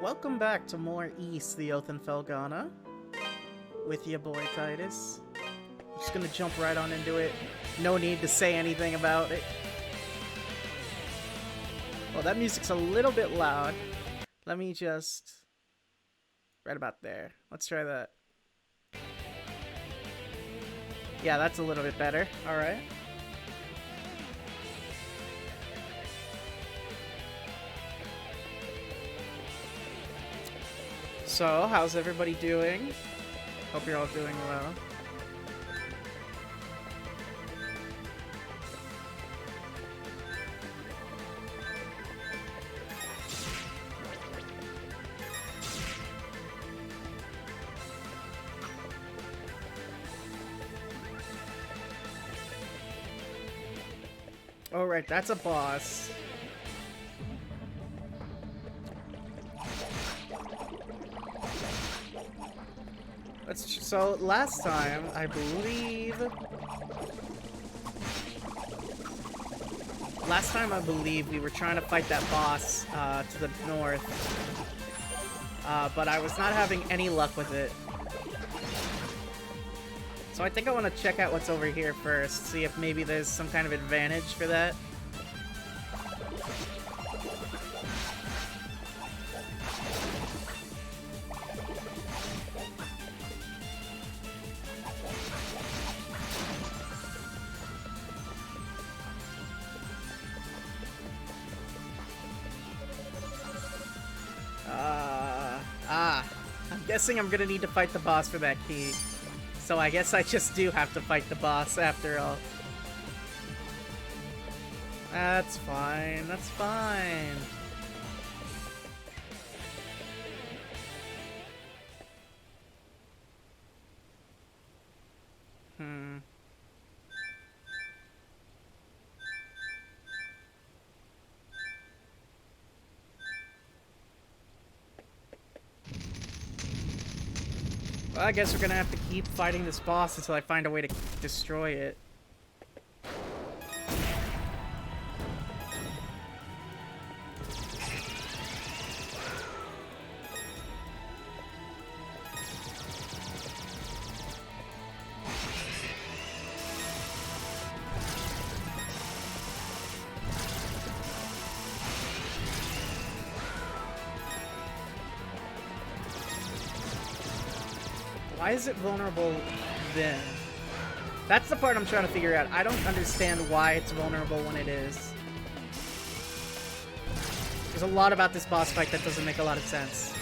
welcome back to more East, the Oath in Felghana, with your boy Titus. I'm just gonna jump right on into it. No need to say anything about it. Well, that music's a little bit loud. Let me just... right about there. Let's try that. Yeah, that's a little bit better. Alright. So, how's everybody doing? Hope you're all doing well. Alright, that's a boss. So last time, I believe we were trying to fight that boss to the north, but I was not having any luck with it. So I think I want to check out what's over here first, see if maybe there's some kind of advantage for that. I'm guessing I'm gonna need to fight the boss for that key. So I guess I just do have to fight the boss after all. That's fine, that's fine. Well, I guess we're gonna have to keep fighting this boss until I find a way to destroy it. Why is it vulnerable then? That's the part I'm trying to figure out. I don't understand why it's vulnerable when it is. There's a lot about this boss fight that doesn't make a lot of sense.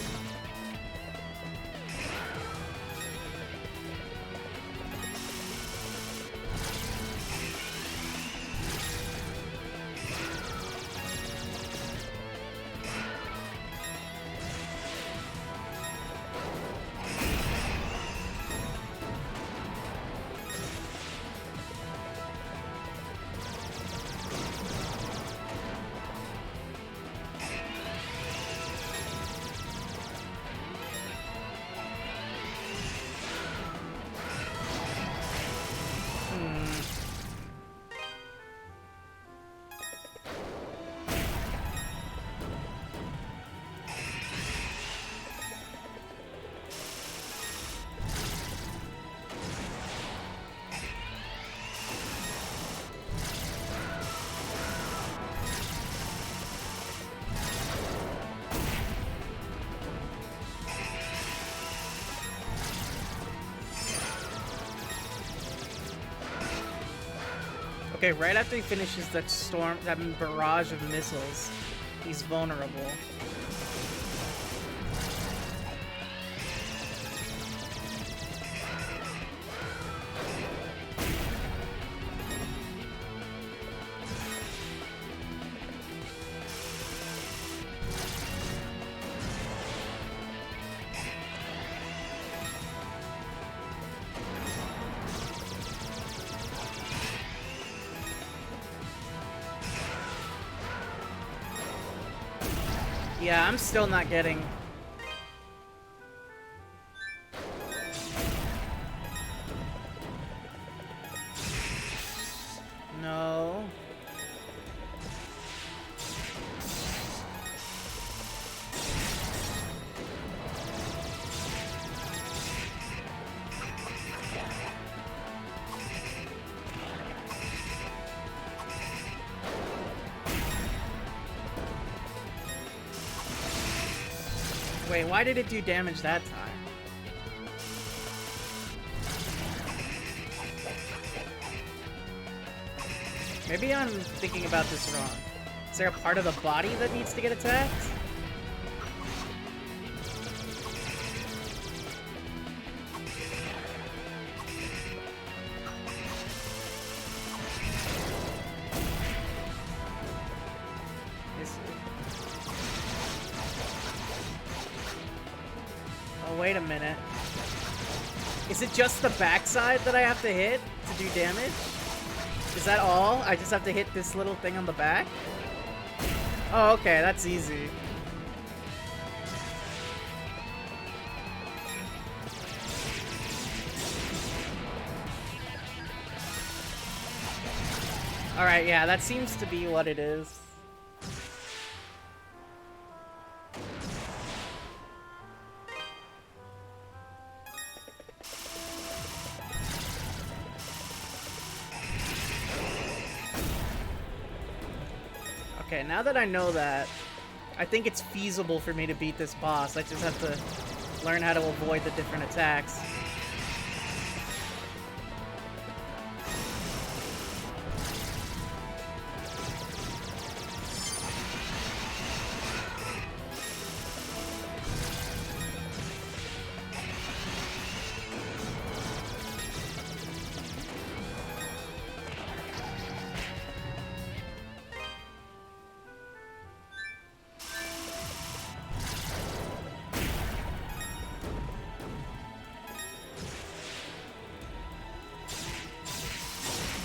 Okay, right after he finishes that barrage of missiles, he's vulnerable. Yeah, I'm still not getting... No. Wait, why did it do damage that time? Maybe I'm thinking about this wrong. Is there a part of the body that needs to get attacked? Oh, wait a minute. Is it just the backside that I have to hit to do damage? Is that all? I just have to hit this little thing on the back? Oh, okay, that's easy. Alright, yeah, that seems to be what it is. Okay, now that I know that, I think it's feasible for me to beat this boss. I just have to learn how to avoid the different attacks.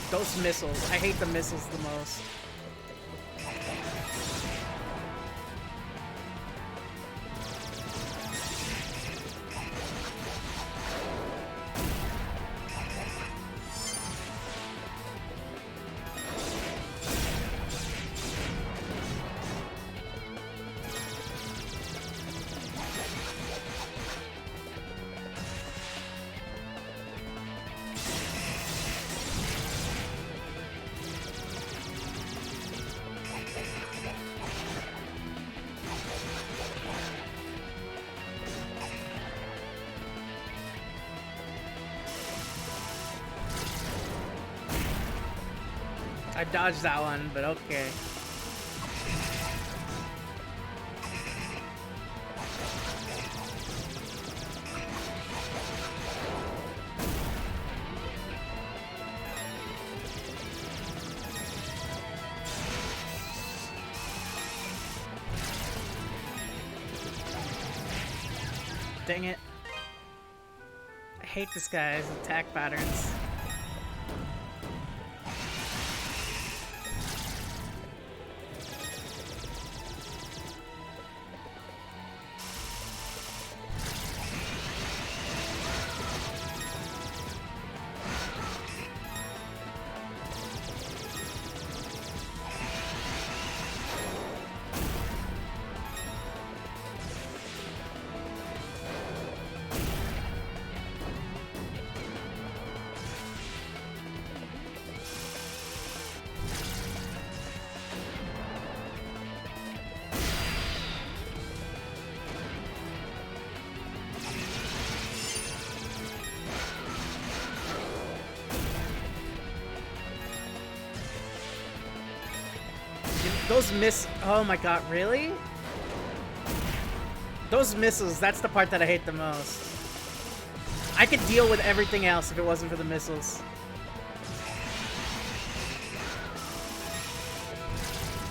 Those missiles. I hate the missiles the most. I dodged that one, but okay. Dang it. I hate this guy's attack patterns. Those oh my god, really? Those missiles, that's the part that I hate the most. I could deal with everything else if it wasn't for the missiles.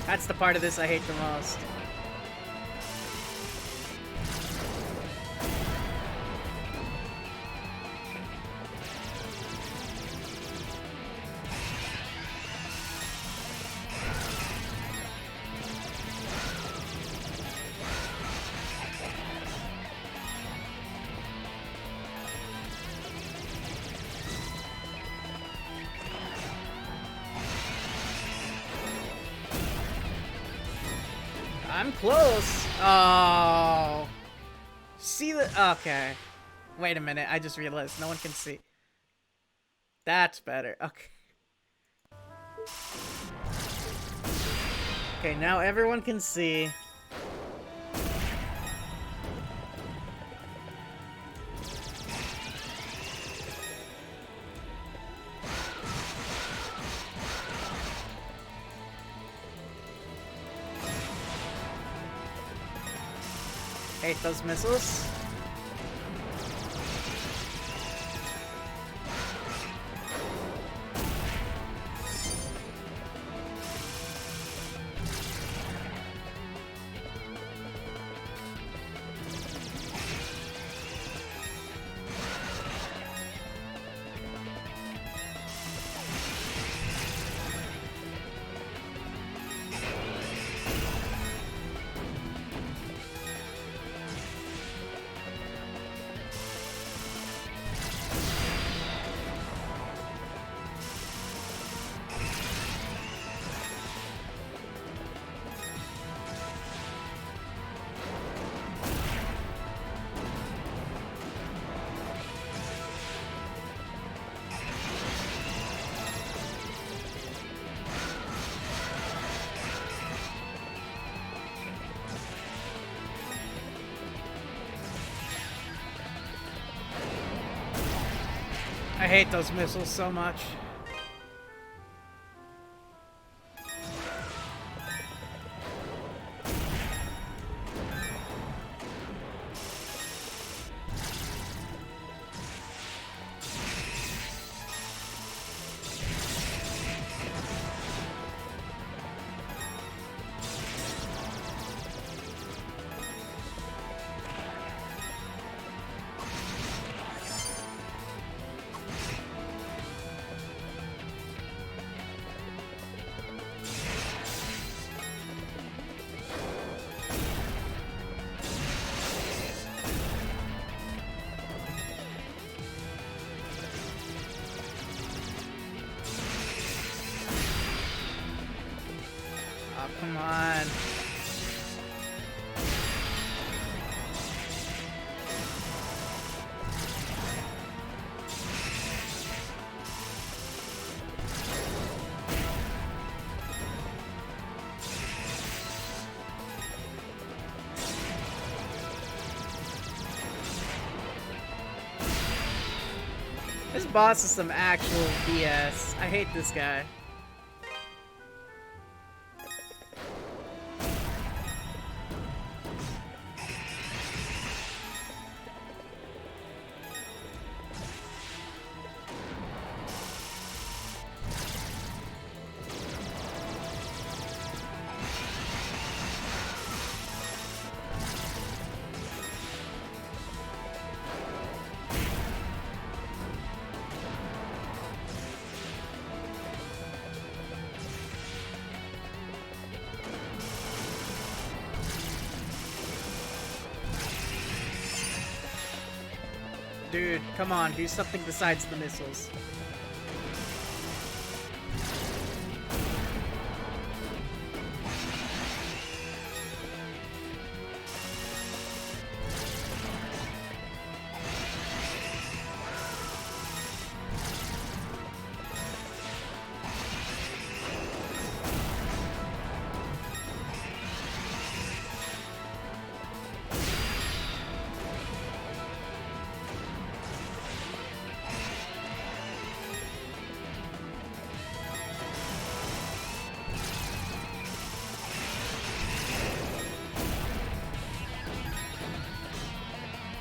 That's the part of this I hate the most. I'm close. Oh. See the... Okay. Wait a minute. I just realized no one can see. That's better. Okay. Okay, now everyone can see. Hate those missiles. I hate those missiles so much. Come on. This boss is some actual BS. I hate this guy. Dude, come on, do something besides the missiles.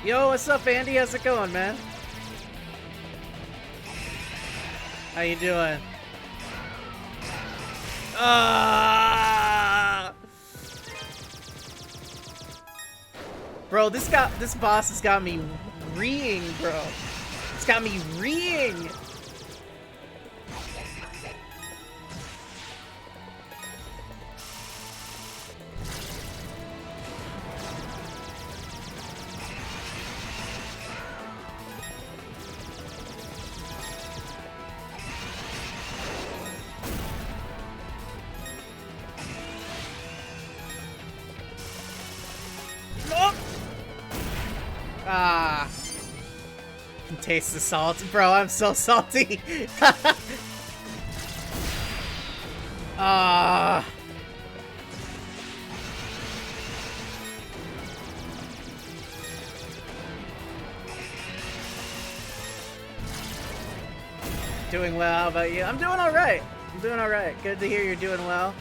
Yo, what's up, Andy? How's it going, man? How you doing? Bro, this boss has got me reeing, bro. It's got me reeing. Ah. I can taste the salt. Bro, I'm so salty. Ah. Doing well, how about you? I'm doing alright. I'm doing alright. Good to hear you're doing well.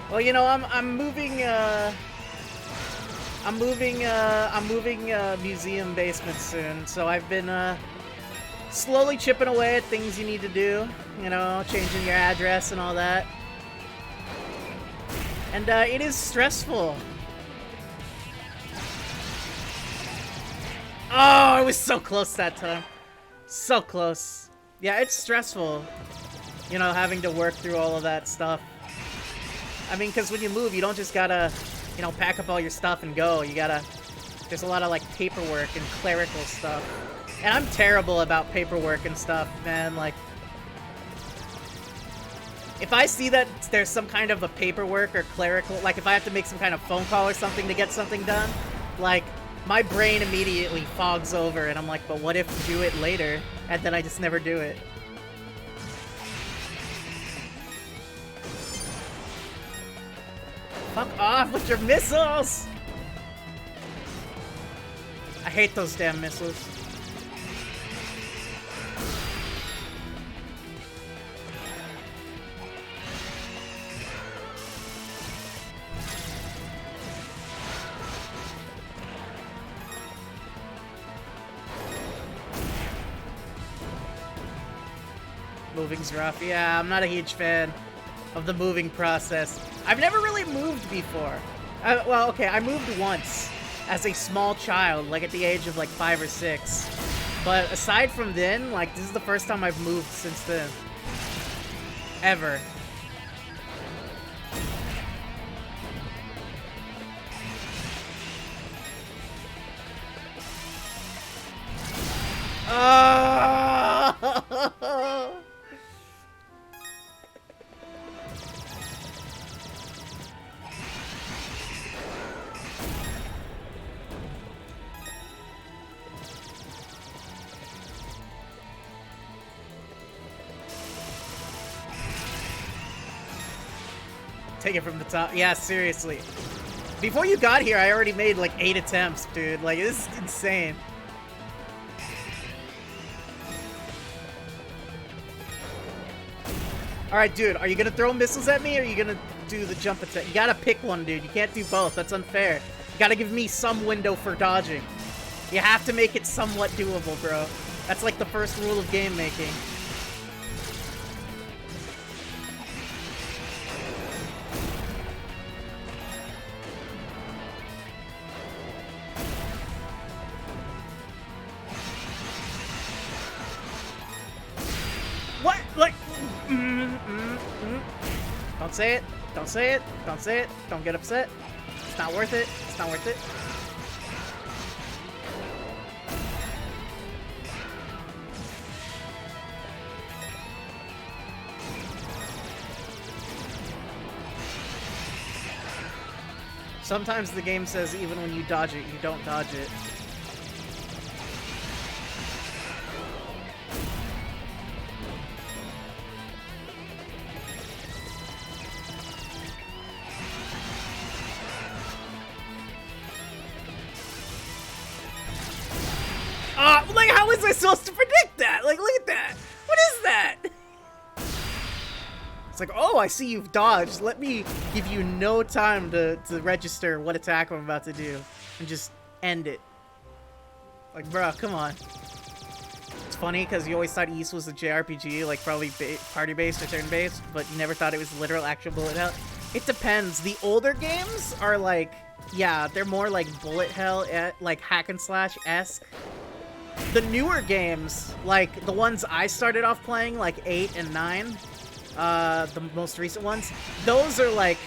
Well, you know, I'm moving museum basement soon, so I've been slowly chipping away at things you need to do, you know, changing your address and all that. And it is stressful. Oh, I was so close that time. So close. Yeah, it's stressful, you know, having to work through all of that stuff. I mean, because when you move, you don't just gotta, you know, pack up all your stuff and go. You gotta... There's a lot of, like, paperwork and clerical stuff. And I'm terrible about paperwork and stuff, man. Like, if I see that there's some kind of a paperwork or clerical... Like, if I have to make some kind of phone call or something to get something done, like, my brain immediately fogs over, and I'm like, but what if you do it later? And then I just never do it. Fuck off with your missiles! I hate those damn missiles. Moving's rough. Yeah, I'm not a huge fan of the moving process. I've never really moved before. Well, okay, I moved once as a small child, like at the age of like 5 or 6. But aside from then, like, this is the first time I've moved since then. Ever. Oh! Take it from the top. Yeah, seriously. Before you got here, I already made like 8 attempts, dude. Like, this is insane. Alright, dude, are you gonna throw missiles at me, or are you gonna do the jump attack? You gotta pick one, dude. You can't do both. That's unfair. You gotta give me some window for dodging. You have to make it somewhat doable, bro. That's like the first rule of game making. What? Like... Don't say it. Don't say it. Don't say it. Don't get upset. It's not worth it. It's not worth it. Sometimes the game says even when you dodge it, you don't dodge it. Like, how was I supposed to predict that? Like, look at that. What is that? It's like, oh, I see you've dodged. Let me give you no time to register what attack I'm about to do. And just end it. Like, bro, come on. It's funny, because you always thought East was a JRPG, like, probably party-based or turn-based, but you never thought it was literal actual bullet hell. It depends. The older games are, like, yeah, they're more like bullet hell, like hack-and-slash-esque. The newer games, like the ones I started off playing, like 8 and 9, the most recent ones, those are like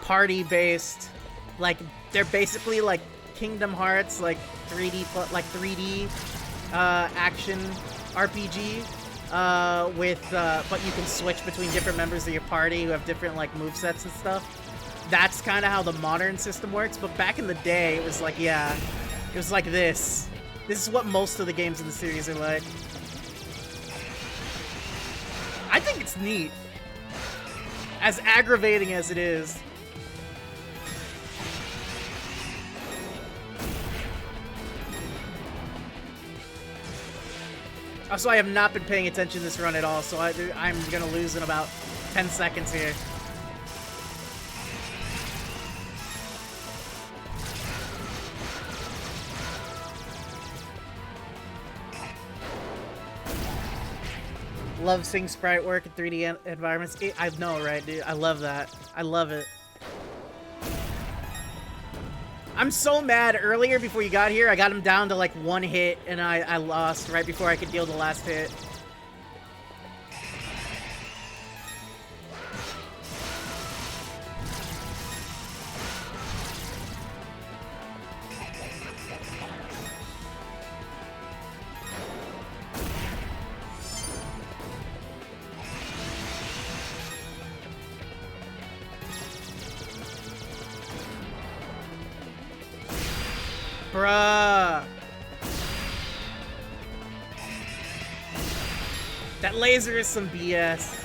party-based, like they're basically like Kingdom Hearts, like 3D action RPG, but you can switch between different members of your party who have different like movesets and stuff. That's kind of how the modern system works, but back in the day, it was like, yeah, it was like this. This is what most of the games in the series are like. I think it's neat. As aggravating as it is. Also, I have not been paying attention this run at all, so I'm gonna lose in about 10 seconds here. Love seeing sprite work in 3D environments. I know, right, dude? I love that. I love it. I'm so mad. Earlier, before you got here, I got him down to like 1 hit, and I lost right before I could deal the last hit. Bruh. That laser is some BS.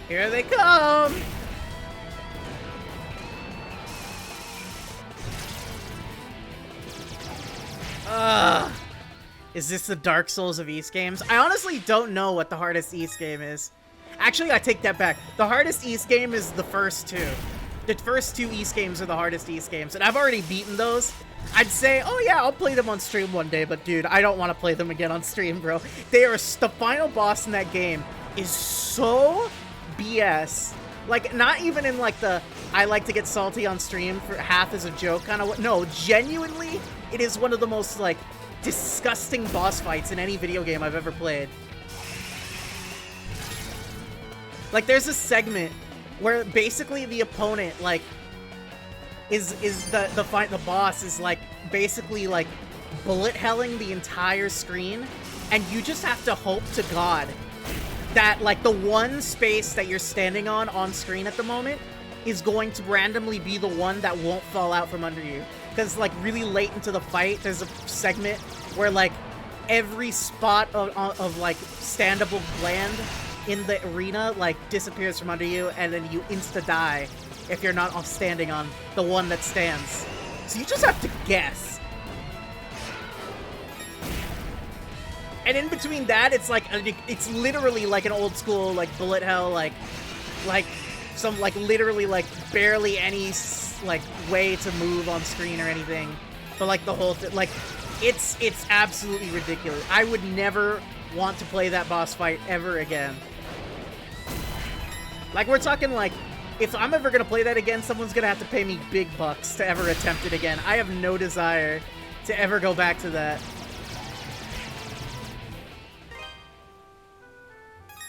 Here they come! Ugh. Is this the Dark Souls of East games? I honestly don't know what the hardest East game is. Actually, I take that back. The hardest East game is the first two. The first 2 East games are the hardest East games, and I've already beaten those. I'd say, oh yeah, I'll play them on stream one day, but dude, I don't want to play them again on stream, bro. The final boss in that game is so BS. Like, not even in like the I like to get salty on stream for half as a joke kind of. No, genuinely, it is one of the most like disgusting boss fights in any video game I've ever played. Like, there's a segment where basically the opponent like is the boss is like basically like bullet helling the entire screen, and you just have to hope to God that like the one space that you're standing on screen at the moment is going to randomly be the one that won't fall out from under you. Because like really late into the fight, there's a segment where like every spot of like standable land in the arena like disappears from under you, and then you insta die if you're not standing on the one that stands. So you just have to guess. And in between that, it's like, it's literally like an old school, like, bullet hell, like some, like, literally, like, barely any, like, way to move on screen or anything. But, like, the whole thing, like, it's absolutely ridiculous. I would never want to play that boss fight ever again. Like, we're talking, like, if I'm ever gonna play that again, someone's gonna have to pay me big bucks to ever attempt it again. I have no desire to ever go back to that.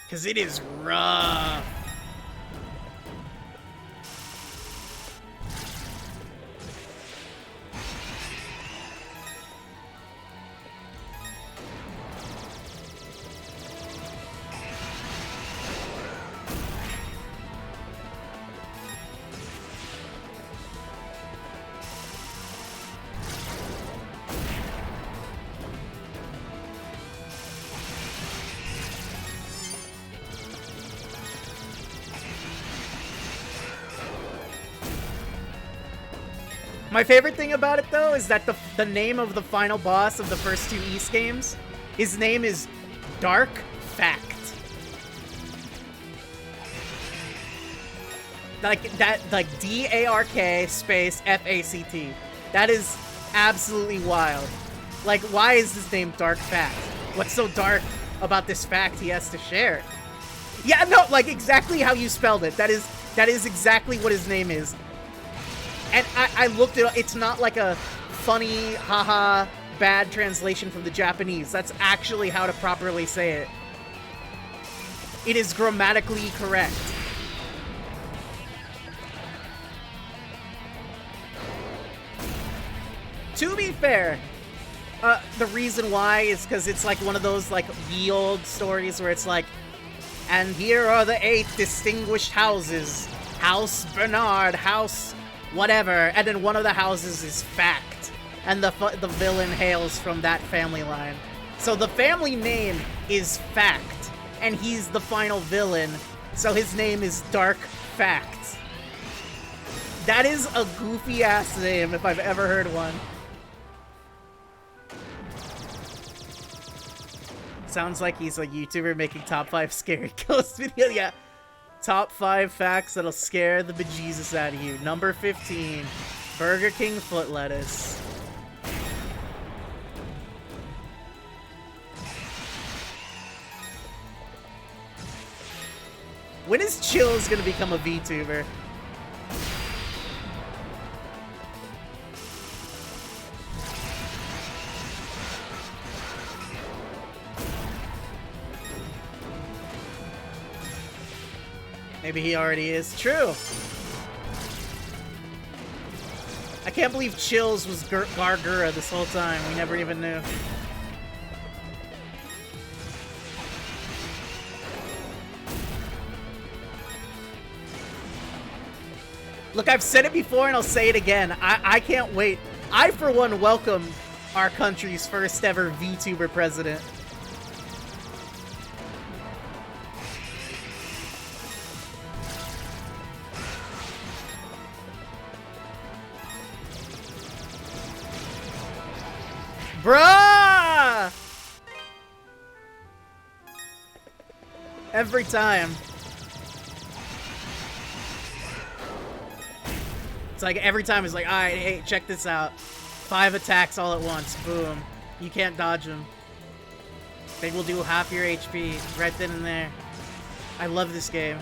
Because it is rough. My favorite thing about it, though, is that the name of the final boss of the first 2 East games, his name is Dark Fact. Like, that, like, D-A-R-K space F-A-C-T. That is absolutely wild. Like, why is his name Dark Fact? What's so dark about this fact he has to share? Yeah, no, like, exactly how you spelled it. That is exactly what his name is. And I looked it up. It's not like a funny, haha, bad translation from the Japanese. That's actually how to properly say it. It is grammatically correct. To be fair, the reason why is because it's like one of those like ye old stories where it's like, and here are the 8 distinguished houses. House Bernard, House whatever, and then one of the houses is Fact, and the villain hails from that family line. So the family name is Fact, and he's the final villain So his name is Dark Fact. That is a goofy-ass name if I've ever heard one. Sounds like he's a YouTuber making top 5 scary ghost video. Yeah. Top 5 facts that'll scare the bejesus out of you. Number 15. Burger King foot lettuce. When is Chills gonna become a VTuber? Maybe he already is. True. I can't believe Chills was Gargura this whole time. We never even knew. Look, I've said it before and I'll say it again. I can't wait. I, for one, welcome our country's first ever VTuber president. Bruh! Every time. It's like every time it's like, alright, hey, check this out. 5 attacks all at once. Boom. You can't dodge them. They will do half your HP right then and there. I love this game.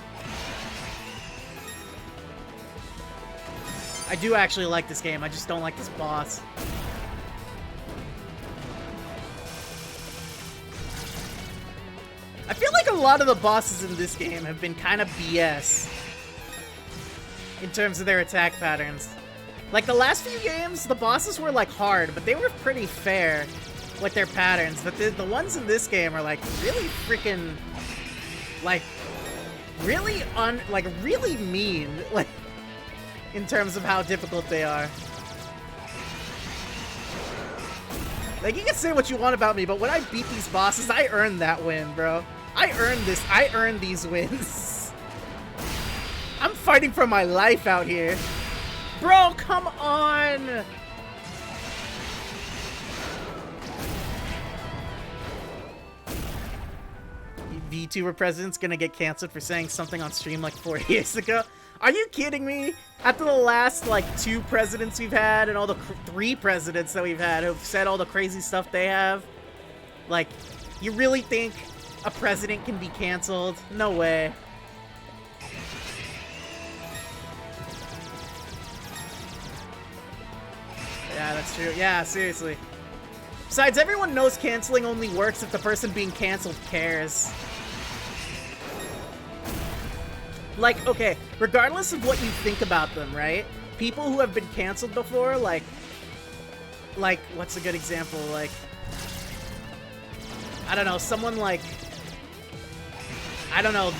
I do actually like this game. I just don't like this boss. I feel like a lot of the bosses in this game have been kind of BS in terms of their attack patterns. Like, the last few games, the bosses were, like, hard, but they were pretty fair with their patterns. But the ones in this game are, like, really freaking, like, really really mean, like, in terms of how difficult they are. Like, you can say what you want about me, but when I beat these bosses, I earned that win, bro. I earned these wins. I'm fighting for my life out here. Bro, come on! VTuber president's gonna get canceled for saying something on stream like 4 years ago. Are you kidding me? After the last, like, 2 presidents we've had and all the 3 presidents that we've had who've said all the crazy stuff they have, like, you really think a president can be canceled? No way. Yeah, that's true. Yeah, seriously. Besides, everyone knows canceling only works if the person being canceled cares. Like, okay, regardless of what you think about them, right? People who have been canceled before, like, what's a good example? Like, I don't know, someone like, I don't know,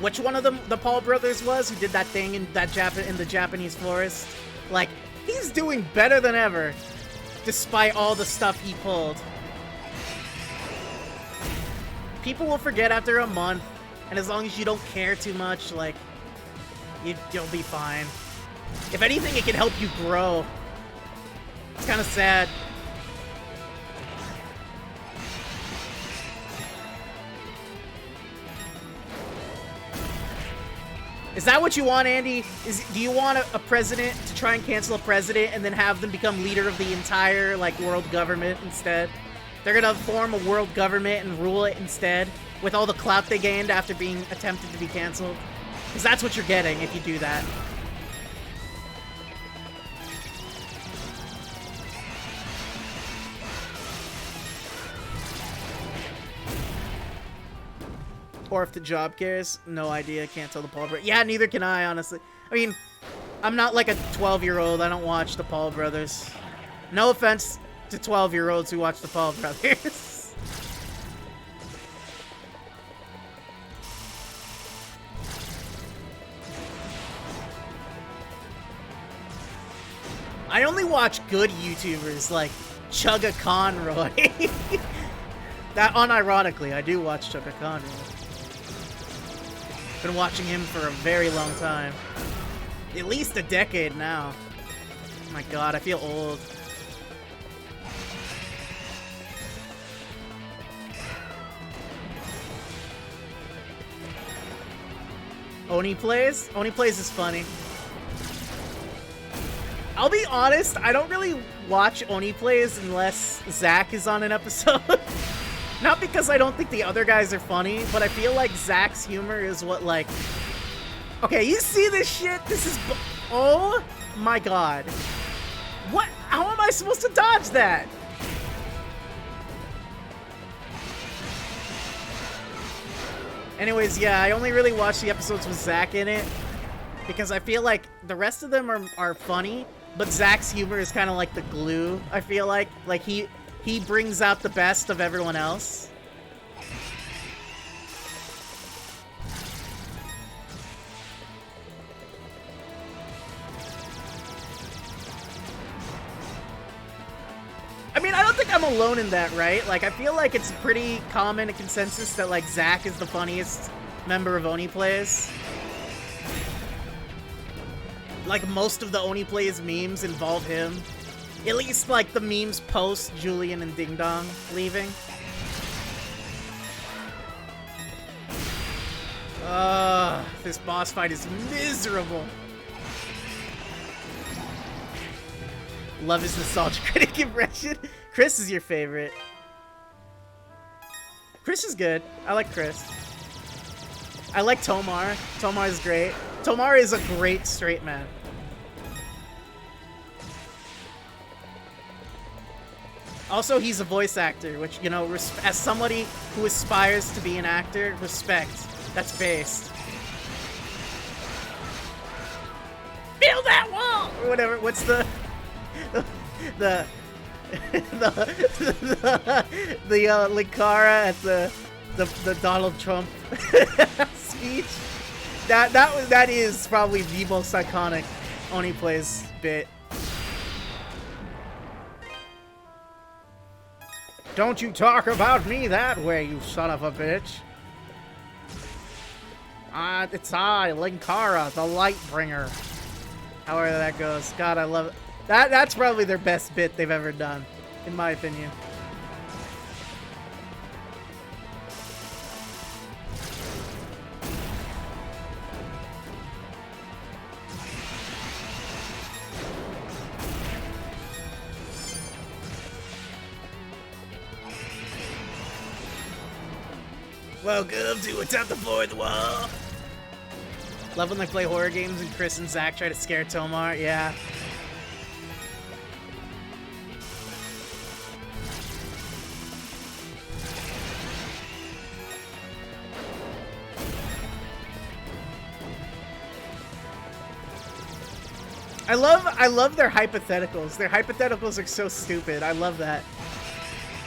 which one of them, the Paul brothers was, who did that thing in the Japanese forest? Like, he's doing better than ever, despite all the stuff he pulled. People will forget after a month, and as long as you don't care too much, like, you'll be fine. If anything, it can help you grow. It's kind of sad. Is that what you want, Andy? Do you want a president to try and cancel a president and then have them become leader of the entire, like, world government instead? They're gonna form a world government and rule it instead, with all the clout they gained after being attempted to be canceled? Because that's what you're getting if you do that. Or if the job cares, no idea, can't tell the Paul Brothers. Yeah, neither can I, honestly. I mean, I'm not like a 12-year-old, I don't watch the Paul Brothers. No offense to 12-year-olds who watch the Paul Brothers. I only watch good YouTubers like Chugga Conroy. That unironically, I do watch Chugga Conroy. Been watching him for a very long time. At least a decade now. Oh my god, I feel old. Oni Plays? Oni Plays is funny. I'll be honest, I don't really watch Oni Plays unless Zach is on an episode. Not because I don't think the other guys are funny, but I feel like Zach's humor is what, like... Okay, you see this shit? This is... Oh my god. What? How am I supposed to dodge that? Anyways, yeah, I only really watch the episodes with Zach in it because I feel like the rest of them are funny, but Zach's humor is kind of like the glue, I feel like. Like, he brings out the best of everyone else. I mean, I don't think I'm alone in that, right? Like, I feel like it's pretty common a consensus that, like, Zach is the funniest member of Oni Plays. Like, most of the Oni Plays memes involve him. At least, like, the memes post Julian and Ding Dong leaving. This boss fight is miserable. Love his nostalgia critic impression. Chris is your favorite. Chris is good. I like Chris. I like Tomar. Tomar is great. Tomar is a great straight man. Also, he's a voice actor, which, you know, as somebody who aspires to be an actor, respect. That's based. Build that wall! Or whatever. What's the Linkara at the Donald Trump speech. That is probably the most iconic Oni Plays bit. Don't you talk about me that way, you son of a bitch. It's I, Linkara, the Lightbringer. However that goes. God, I love it. That's probably their best bit they've ever done, in my opinion. Welcome to Attempt to Floor the Wall. Love when they play horror games and Chris and Zach try to scare Tomar. Yeah. I love their hypotheticals. Their hypotheticals are so stupid. I love that.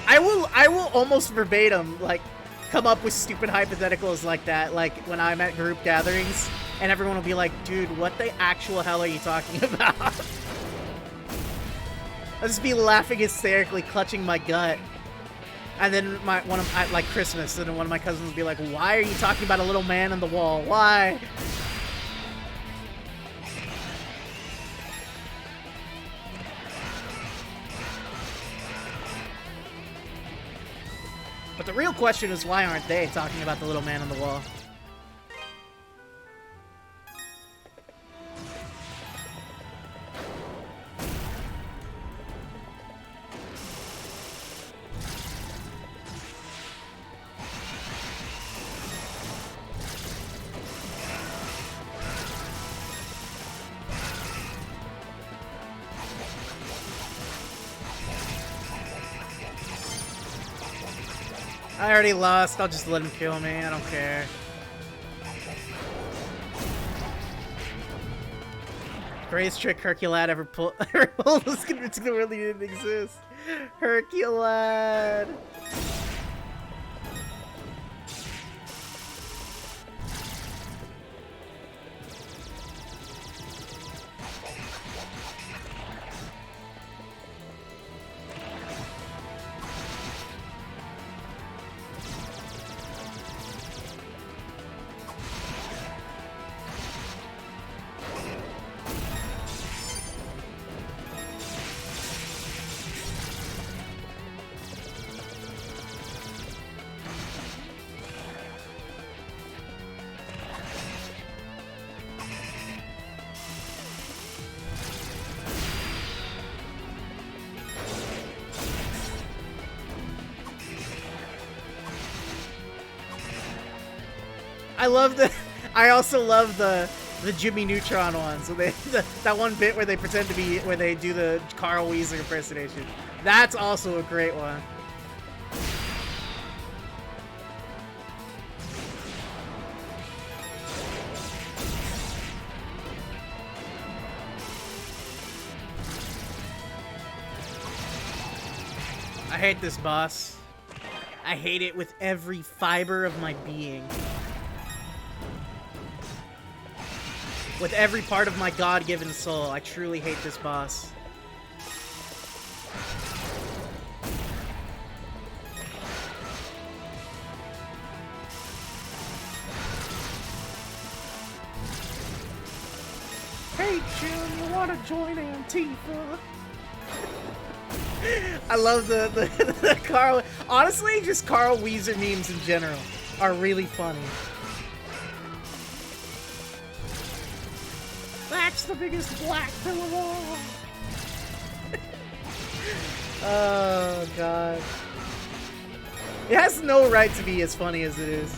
I will almost verbatim, like, come up with stupid hypotheticals like that, like when I'm at group gatherings and everyone will be like, dude, what the actual hell are you talking about? I'll just be laughing hysterically, clutching my gut. And then like Christmas, and then one of my cousins will be like, why are you talking about a little man on the wall? Why? But the real question is, why aren't they talking about the little man on the wall? I already lost. I'll just let him kill me. I don't care. Greatest trick Herculad ever pulled. It's gonna really didn't exist. Herculad. I love the. I also love the Jimmy Neutron one. So that one bit where they pretend to be where they do the Carl Weezer impersonation. That's also a great one. I hate this boss. I hate it with every fiber of my being. With every part of my God-given soul, I truly hate this boss. Hey, Jim, you want to join Antifa? I love the Carl... Honestly, just Carl Weezer memes in general are really funny. That's the biggest black pill of all! Oh, God. It has no right to be as funny as it is.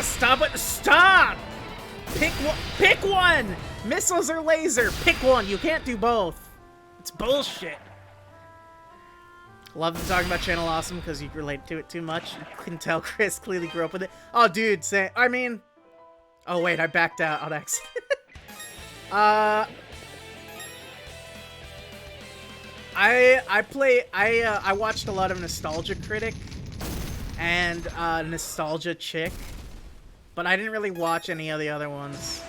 Stop it! Stop! Pick one! Missiles or laser? Pick one. You can't do both. It's bullshit. Love to talk about Channel Awesome because you relate to it too much. You can tell Chris clearly grew up with it. Oh, dude, I mean... Oh, wait, I backed out on accident. I watched a lot of Nostalgia Critic and Nostalgia Chick, but I didn't really watch any of the other ones.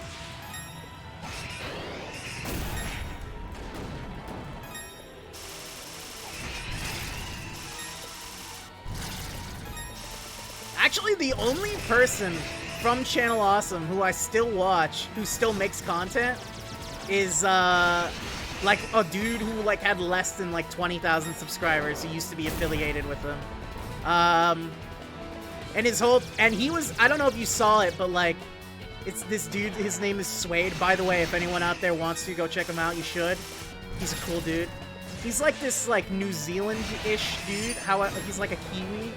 Actually, the only person from Channel Awesome who I still watch, who still makes content, is like a dude who like had less than like 20,000 subscribers who used to be affiliated with them. And he was, I don't know if you saw it, but like, it's this dude, his name is Suede. By the way, if anyone out there wants to go check him out, you should. He's a cool dude. He's like this like New Zealand-ish dude. He's like a Kiwi.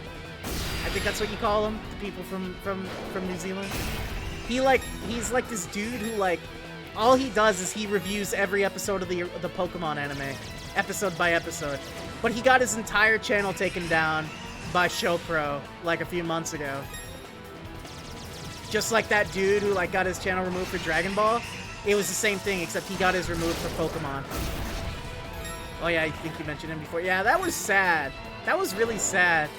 I think that's what you call them, the people from New Zealand. He's like this dude who like, all he does is he reviews every episode of the Pokemon anime, episode by episode. But he got his entire channel taken down by ShowPro like a few months ago. Just like that dude who like got his channel removed for Dragon Ball, it was the same thing except he got his removed for Pokemon. Oh yeah, I think you mentioned him before. Yeah, that was sad. That was really sad.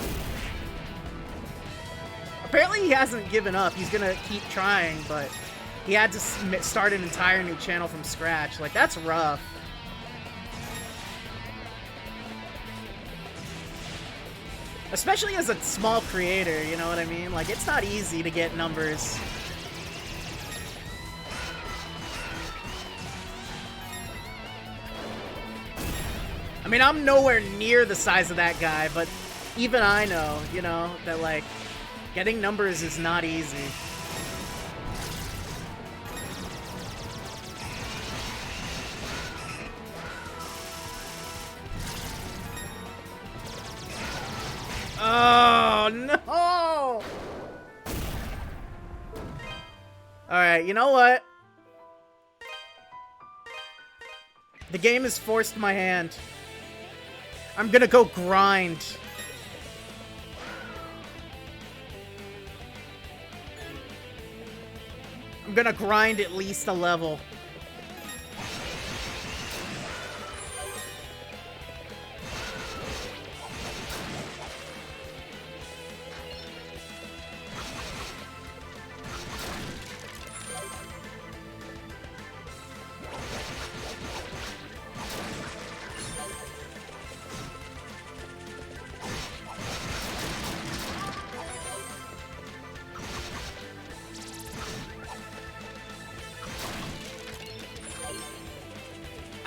Apparently he hasn't given up. He's gonna keep trying, but he had to start an entire new channel from scratch. Like, that's rough. Especially as a small creator, you know what I mean? Like, it's not easy to get numbers. I mean, I'm nowhere near the size of that guy, but even I know, you know, that, like, getting numbers is not easy. Oh, no! Alright, you know what? The game has forced my hand. I'm gonna go grind. I'm gonna grind at least a level.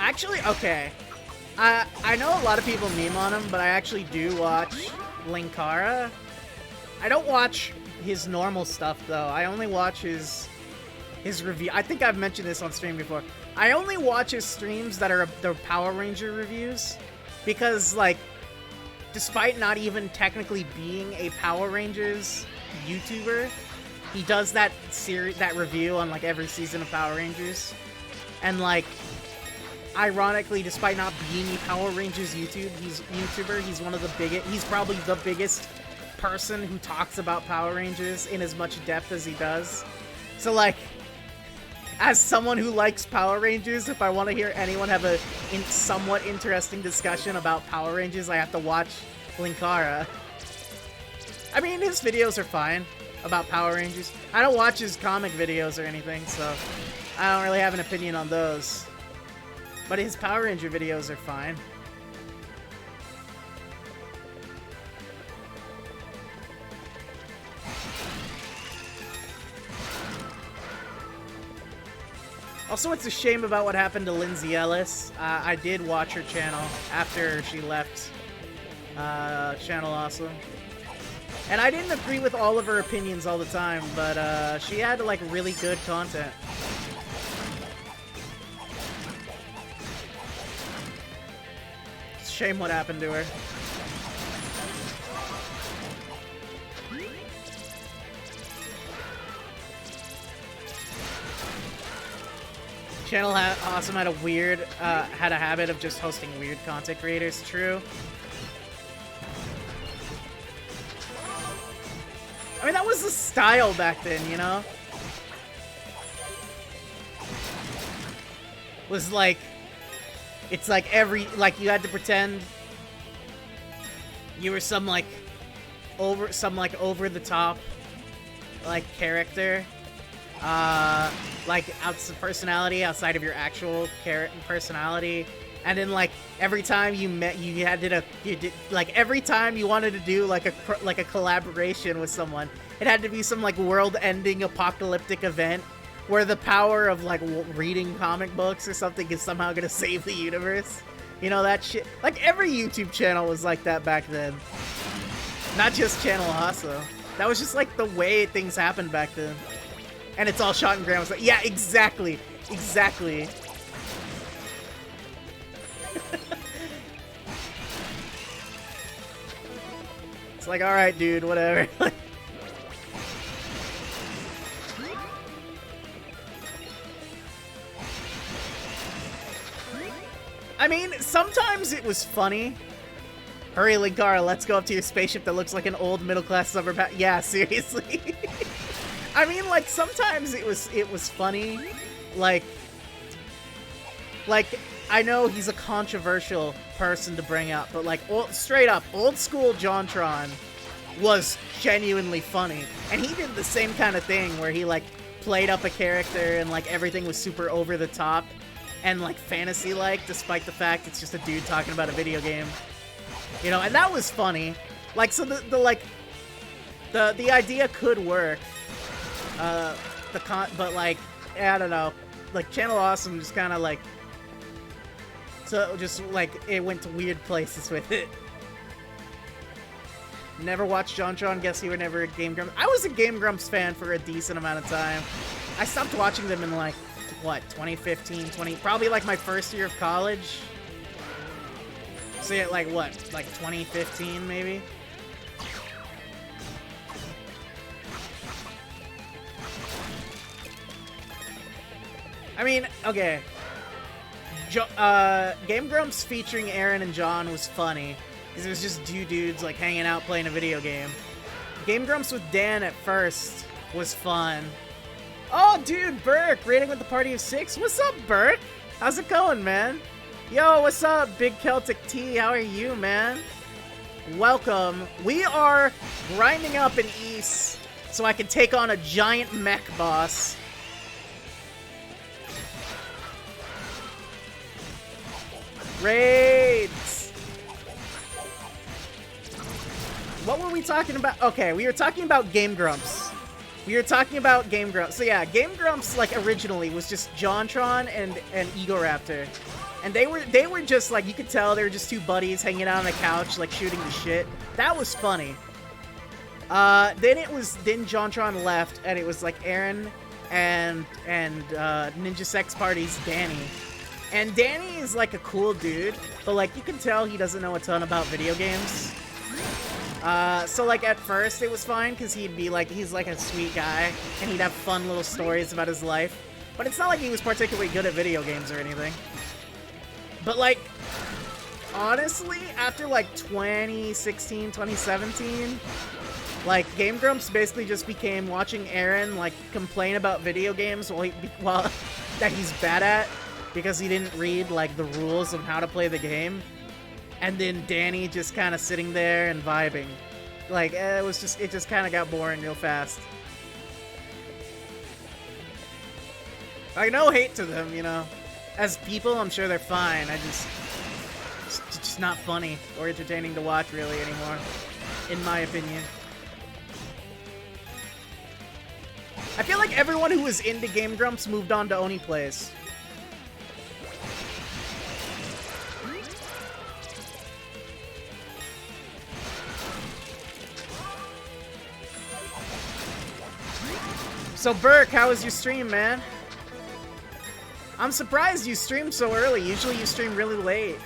Actually, okay. I know a lot of people meme on him, but I actually do watch Linkara. I don't watch his normal stuff though. I only watch his review. I think I've mentioned this on stream before. I only watch his streams that are the Power Ranger reviews because, like, despite not even technically being a Power Rangers YouTuber, he does that review on like every season of Power Rangers, and like, ironically, despite not being a Power Rangers YouTuber, he's one of the biggest. He's probably the biggest person who talks about Power Rangers in as much depth as he does. So like, as someone who likes Power Rangers, if I want to hear anyone have a somewhat interesting discussion about Power Rangers, I have to watch Linkara. I mean, his videos are fine about Power Rangers. I don't watch his comic videos or anything, so I don't really have an opinion on those. But his Power Ranger videos are fine. Also, it's a shame about what happened to Lindsay Ellis. I did watch her channel after she left Channel Awesome. And I didn't agree with all of her opinions all the time, but she had, like, really good content. It's a shame what happened to her. Channel Awesome had a weird, had a habit of just hosting weird content creators, true. I mean, that was the style back then, you know? Was like, it's like like you had to pretend you were some like over the top like character. Like personality outside of your actual personality, and then like every time every time you wanted to do like a collaboration with someone, it had to be some like world-ending apocalyptic event where the power of like reading comic books or something is somehow gonna save the universe. You know, that shit. Like every YouTube channel was like that back then. Not just Channel Awesome. That was just like the way things happened back then. And it's all shot in grandma's like, yeah, exactly. Exactly. It's like, alright, dude, whatever. I mean, sometimes it was funny. Hurry, Linkara, let's go up to your spaceship that looks like an old middle-class summer yeah, seriously. I mean, like, sometimes it was funny, like, I know he's a controversial person to bring up, but, like, straight up, old school JonTron was genuinely funny, and he did the same kind of thing where he, like, played up a character and, like, everything was super over the top and, like, fantasy-like, despite the fact it's just a dude talking about a video game, you know, and that was funny. Like, so the idea could work. But like, I don't know, like Channel Awesome just kind of like, so just like it went to weird places with it. Never watched JonTron, guess you were never a Game Grumps. I was a Game Grumps fan for a decent amount of time. I stopped watching them in like, what, 2015, probably like my first year of college. So yeah, like what, like 2015 maybe? I mean, okay. Game Grumps featuring Aaron and John was funny, because it was just two dudes, like, hanging out playing a video game. Game Grumps with Dan at first was fun. Oh, dude, Burke, raiding with the party of 6. What's up, Burke? How's it going, man? Yo, what's up, Big Celtic T? How are you, man? Welcome. We are grinding up in East so I can take on a giant mech boss. Raids! What were we talking about? Okay, we were talking about Game Grumps. We were talking about Game Grumps. So yeah, Game Grumps like originally was just JonTron and Egoraptor. And they were just like, you could tell they were just two buddies hanging out on the couch like shooting the shit. That was funny. Then JonTron left and it was like Aaron and Ninja Sex Party's Danny. And Danny is like a cool dude, but like you can tell he doesn't know a ton about video games. So like at first it was fine because he'd be like, he's like a sweet guy and he'd have fun little stories about his life. But it's not like he was particularly good at video games or anything. But like, honestly, after like 2016, 2017, like Game Grumps basically just became watching Aaron like complain about video games while that he's bad at because he didn't read like the rules of how to play the game. And then Danny just kind of sitting there and vibing. Like, it just kind of got boring real fast. Like, no hate to them, you know. As people, I'm sure they're fine. It's just not funny or entertaining to watch really anymore, in my opinion. I feel like everyone who was into Game Grumps moved on to Oni Plays. So Burke, how was your stream, man? I'm surprised you streamed so early. Usually you stream really late.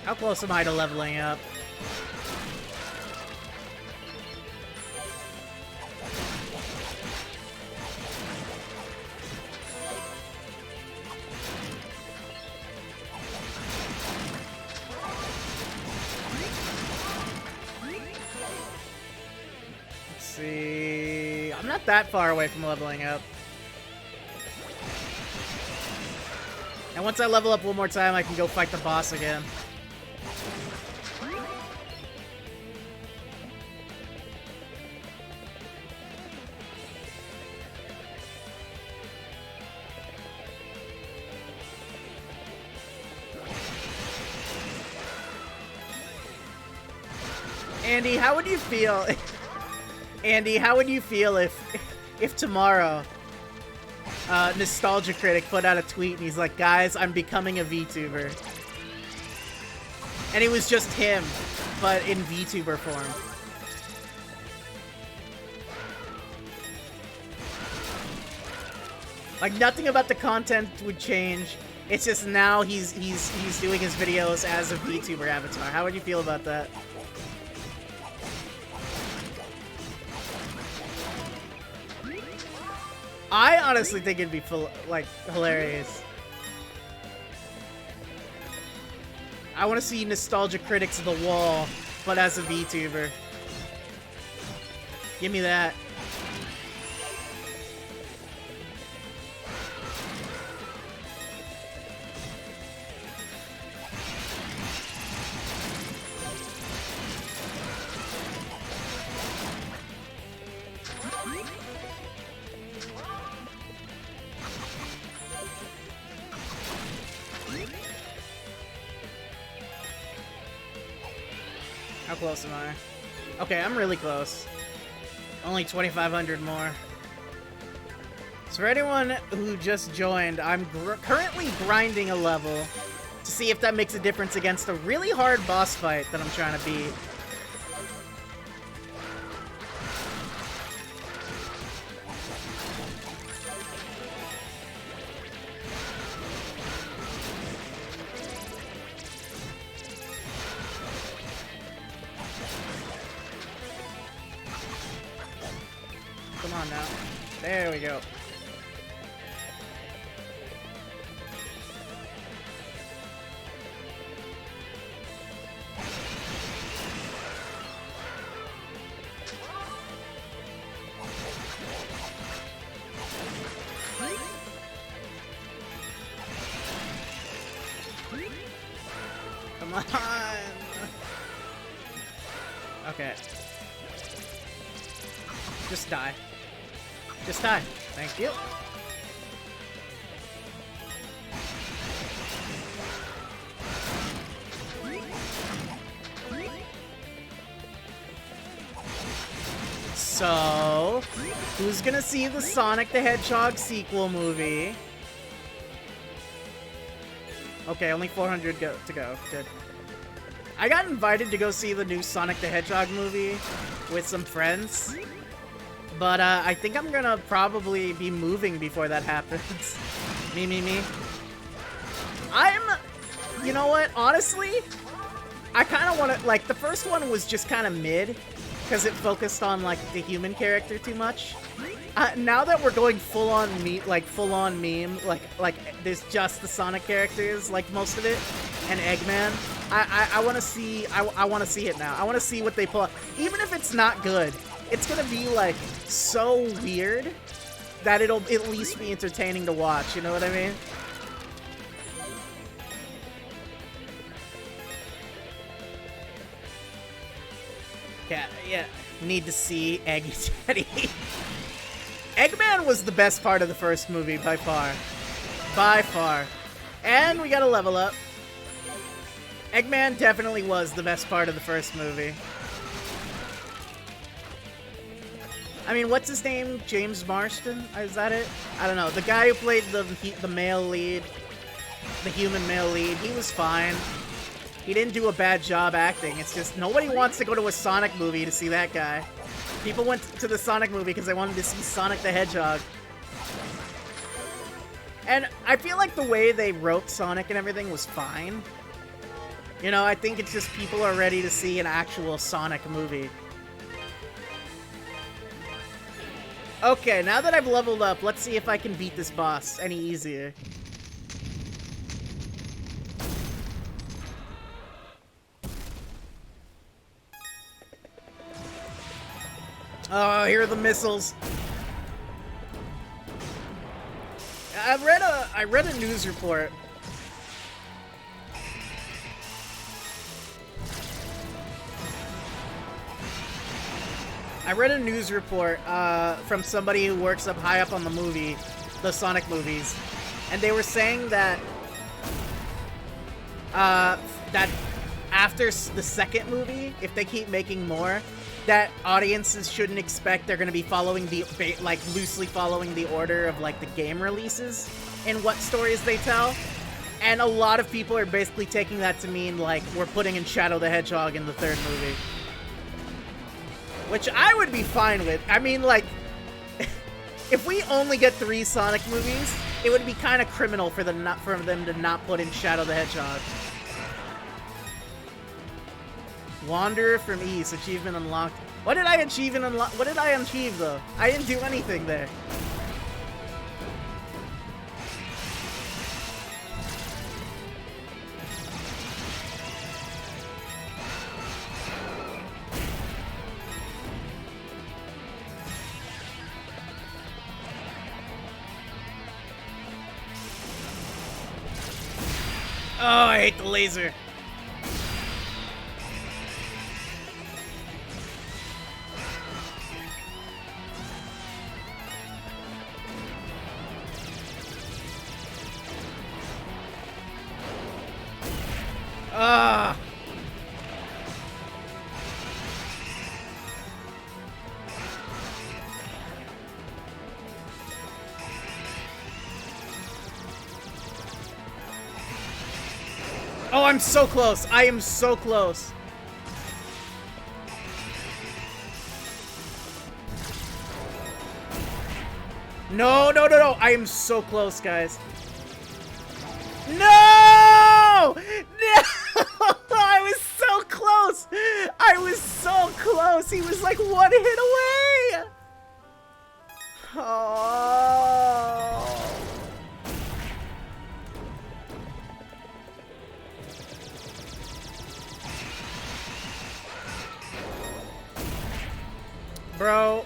How close am I to leveling up? Let's see. I'm not that far away from leveling up. And once I level up one more time, I can go fight the boss again. Andy, how would you feel? Andy, how would you feel if tomorrow Nostalgia Critic put out a tweet and he's like, guys, I'm becoming a VTuber. And it was just him, but in VTuber form. Like, nothing about the content would change. It's just now he's doing his videos as a VTuber avatar. How would you feel about that? I honestly think it'd be like hilarious. I want to see Nostalgia Critics of the Wall, but as a VTuber. Give me that. How close am I? Okay, I'm really close. Only 2,500 more. So for anyone who just joined, I'm currently grinding a level to see if that makes a difference against a really hard boss fight that I'm trying to beat. Come on now. There we go. Come on. Okay. Just die. Just die. Thank you. So, who's gonna see the Sonic the Hedgehog sequel movie? Okay, only 400 to go. Good. I got invited to go see the new Sonic the Hedgehog movie with some friends, but I think I'm gonna probably be moving before that happens. Me. You know what? Honestly, I kind of want to, like, the first one was just kind of mid, because it focused on, like, the human character too much. Now that we're going full-on meme, like there's just the Sonic characters, like most of it, and Eggman. I want to see, I want to see it now. I want to see what they pull. Even if it's not good, it's gonna be like so weird that it'll at least be entertaining to watch. You know what I mean? Yeah. Need to see Eggy Teddy. Eggman was the best part of the first movie, by far. By far. And we got a level up. Eggman definitely was the best part of the first movie. I mean, what's his name? James Marsden? Is that it? I don't know. The guy who played the male lead, the human male lead, he was fine. He didn't do a bad job acting. It's just nobody wants to go to a Sonic movie to see that guy. People went to the Sonic movie because they wanted to see Sonic the Hedgehog. And I feel like the way they wrote Sonic and everything was fine. You know, I think it's just people are ready to see an actual Sonic movie. Okay, now that I've leveled up, let's see if I can beat this boss any easier. Oh, here are the missiles. I read a news report. I read a news report from somebody who works up high up on the Sonic movies, and they were saying that that after the second movie, if they keep making more, that audiences shouldn't expect they're going to be following loosely following the order of like the game releases and what stories they tell. And a lot of people are basically taking that to mean like we're putting in Shadow the Hedgehog in the third movie. Which I would be fine with. I mean, like, if we only get 3 Sonic movies, it would be kind of criminal for them to not put in Shadow the Hedgehog. Wanderer from East, achievement unlocked. What did I achieve and unlock? What did I achieve though? I didn't do anything there. Oh, I hate the laser. Ah. Oh, I'm so close. I am so close. No. I am so close, guys. No! No! I was so close. I was so close. He was like 1 hit away. Oh. Bro.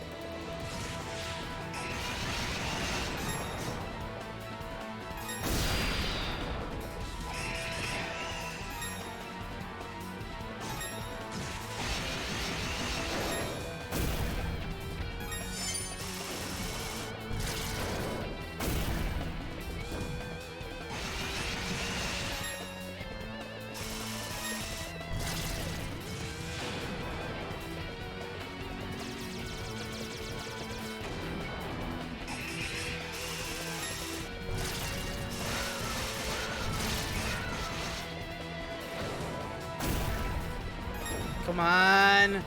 Come on.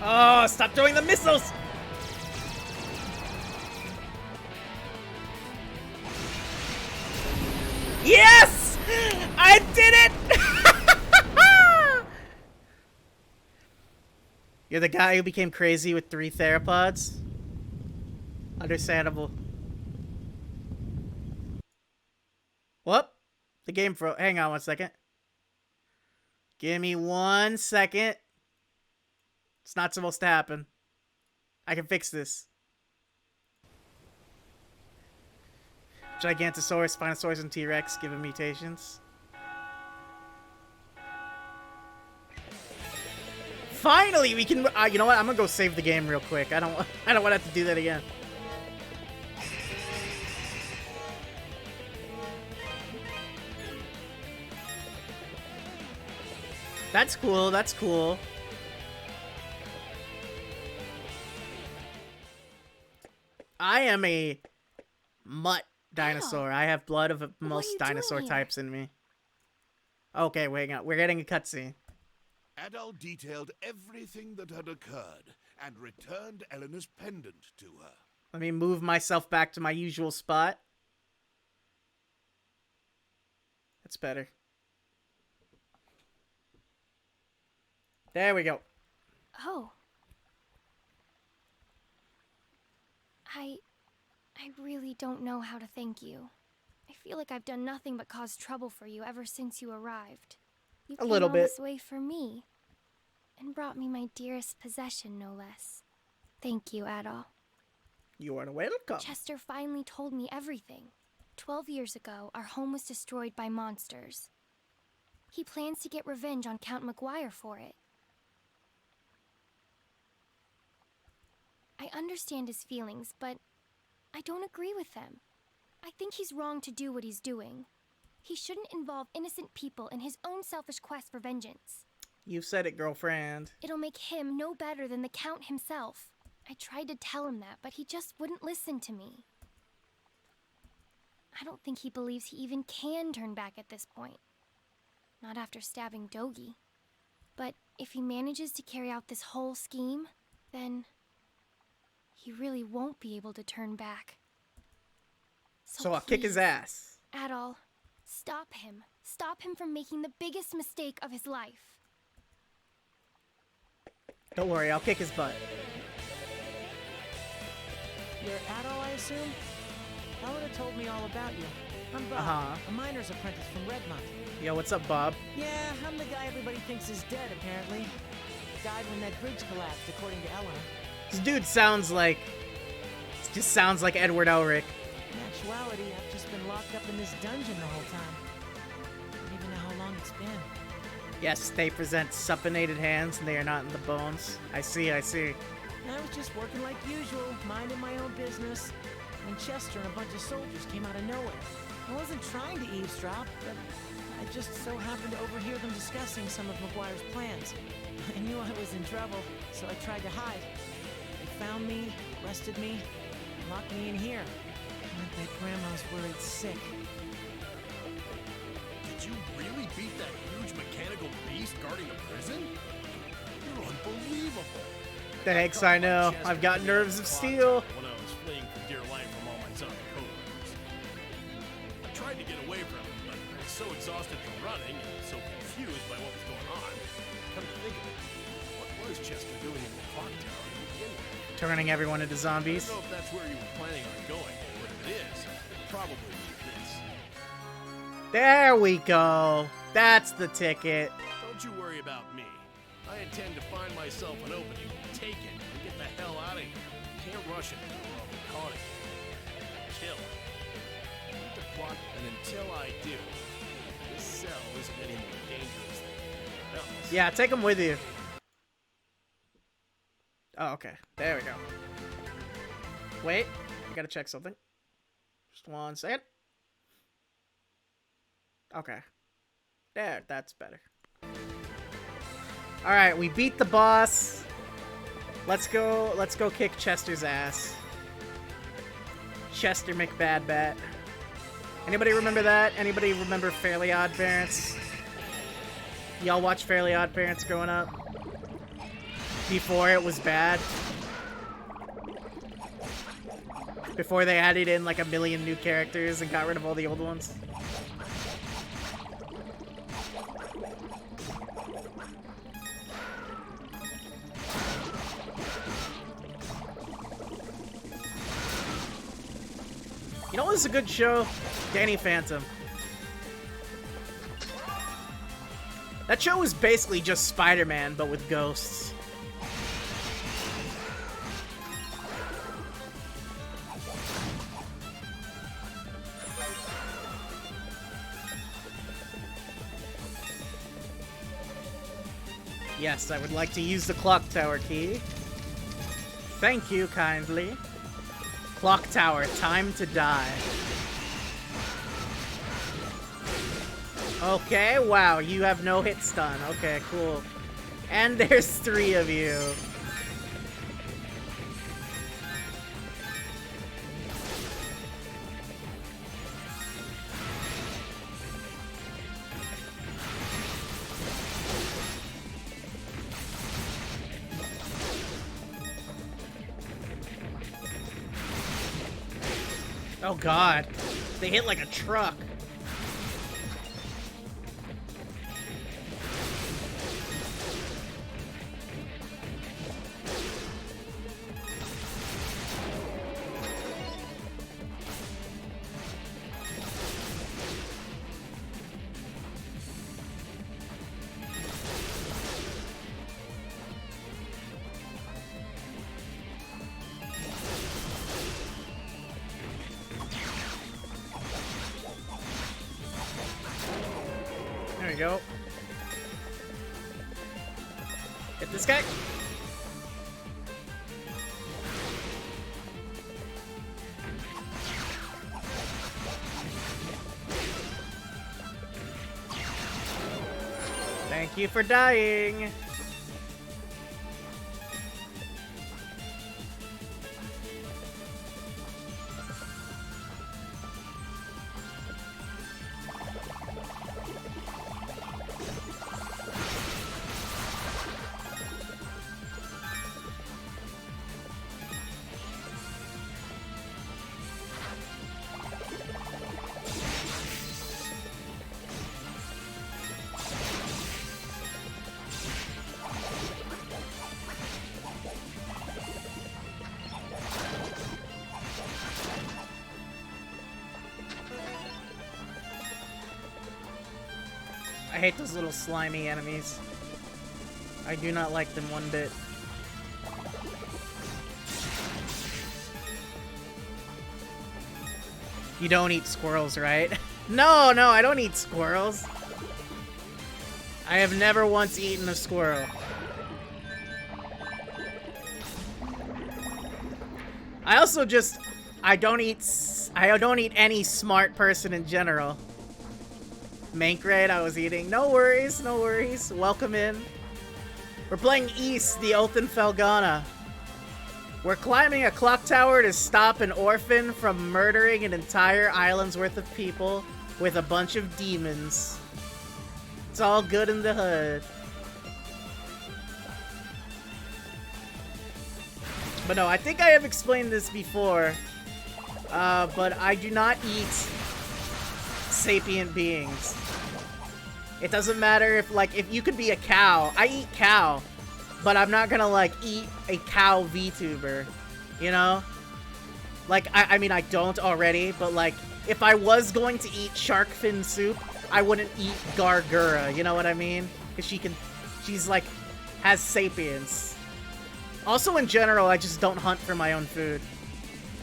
Oh, stop throwing the missiles! Yes! I did it! You're the guy who became crazy with 3 theropods? Understandable. Whoop! The game froze. Hang on 1 second. Give me 1 second. It's not supposed to happen. I can fix this. Gigantosaurus, Spinosaurus, and T-Rex given mutations. Finally, we can. You know what? I'm gonna go save the game real quick. I don't want to have to do that again. That's cool. That's cool. I am a mutt dinosaur. I have blood of most dinosaur types in me. Okay, wait, we're getting a cutscene. Adol detailed everything that had occurred and returned Eleanor's pendant to her. Let me move myself back to my usual spot. That's better. There we go. Oh. I really don't know how to thank you. I feel like I've done nothing but cause trouble for you ever since you arrived. You came all this way for me, and brought me my dearest possession, no less. Thank you, Adol. You are welcome. Chester finally told me everything. 12 years ago, our home was destroyed by monsters. He plans to get revenge on Count McGuire for it. I understand his feelings, but I don't agree with them. I think he's wrong to do what he's doing. He shouldn't involve innocent people in his own selfish quest for vengeance. You've said it, girlfriend. It'll make him no better than the Count himself. I tried to tell him that, but he just wouldn't listen to me. I don't think he believes he even can turn back at this point. Not after stabbing Dogi. But if he manages to carry out this whole scheme, then he really won't be able to turn back. So I'll kick his ass. Adol, stop him. Stop him from making the biggest mistake of his life. Don't worry, I'll kick his butt. You're Adol, I assume? That would have told me all about you. I'm Bob, a miner's apprentice from Redmont. Yo, what's up, Bob? Yeah, I'm the guy everybody thinks is dead, apparently. Died when that bridge collapsed, according to Eleanor. This dude sounds like... just sounds like Edward Elric. In actuality, I've just been locked up in this dungeon the whole time. I don't even know how long it's been. Yes, they present supinated hands and they are not in the bones. I see, I see. I was just working like usual, minding my own business, when Chester and a bunch of soldiers came out of nowhere. I wasn't trying to eavesdrop, but I just so happened to overhear them discussing some of McGuire's plans. I knew I was in trouble, so I tried to hide. They found me, arrested me, and locked me in here. I bet Grandma's worried sick. Did you really beat that huge mechanical beast guarding the prison? You're unbelievable. Thanks, I know. I've got nerves of steel. When I was fleeing for dear life from all my zombie coworkers. I tried to get away from him, but I was so exhausted from running and so confused by what was going on. Come to think of it, what was Chester doing in the clock tower to begin with? Turning everyone into zombies. I don't know if that's where you were planning on going, but if it is, it probably means this. There we go. That's the ticket. Don't you worry about me. I intend to find myself an opening, take it, and get the hell out of here. Can't rush it, or I'll be caught again. Kill. I need to plot, and until I do, this cell isn't any more dangerous than anything else. Yeah, take him with you. Oh, okay. There we go. Wait, I gotta check something. Just 1 second. Okay. There, that's better. Alright, we beat the boss. Let's go kick Chester's ass. Chester McBadbat. Anybody remember that? Anybody remember Fairly Odd Parents? Y'all watch Fairly Odd Parents growing up? Before it was bad? Before they added in like a million new characters and got rid of all the old ones? You know what was a good show? Danny Phantom. That show was basically just Spider-Man, but with ghosts. Yes, I would like to use the clock tower key. Thank you kindly. Clock tower, time to die. Okay, wow, you have no hit stun. Okay, cool. And there's 3 of you. Oh god, they hit like a truck. There we go. Hit this guy. Thank you for dying. I hate those little slimy enemies. I do not like them one bit. You don't eat squirrels, right? No, I don't eat squirrels. I have never once eaten a squirrel. I also just... I don't eat any smart person in general. Mankrade I was eating. No worries, no worries. Welcome in. We're playing East, the Oath in Felghana. We're climbing a clock tower to stop an orphan from murdering an entire island's worth of people with a bunch of demons. It's all good in the hood. But no, I think I have explained this before. But I do not eat sapient beings. It doesn't matter if you could be a cow. I eat cow, but I'm not gonna eat a cow VTuber, you know? I mean I don't already, but if I was going to eat shark fin soup, I wouldn't eat Gargura, you know what I mean? Because she's has sapience. Also in general, I just don't hunt for my own food.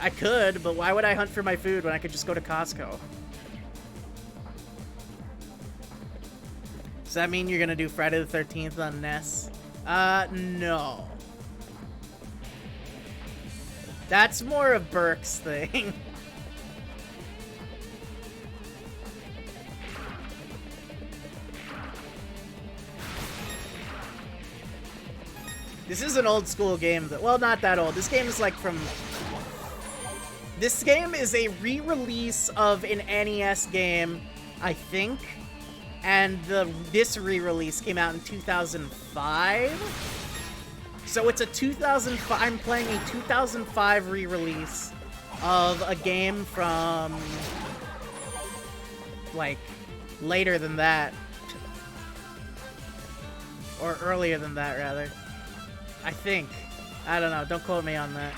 I could, but why would I hunt for my food when I could just go to Costco? Does that mean you're gonna do Friday the 13th on Ness? No. That's more of Burke's thing. This is an old school game. Well, not that old. This game is like from... This game is a re-release of an NES game, I think. And this re-release came out in 2005. So it's a 2005... I'm playing a 2005 re-release of a game from... like, later than that. Or earlier than that, rather. I think. I don't know. Don't quote me on that.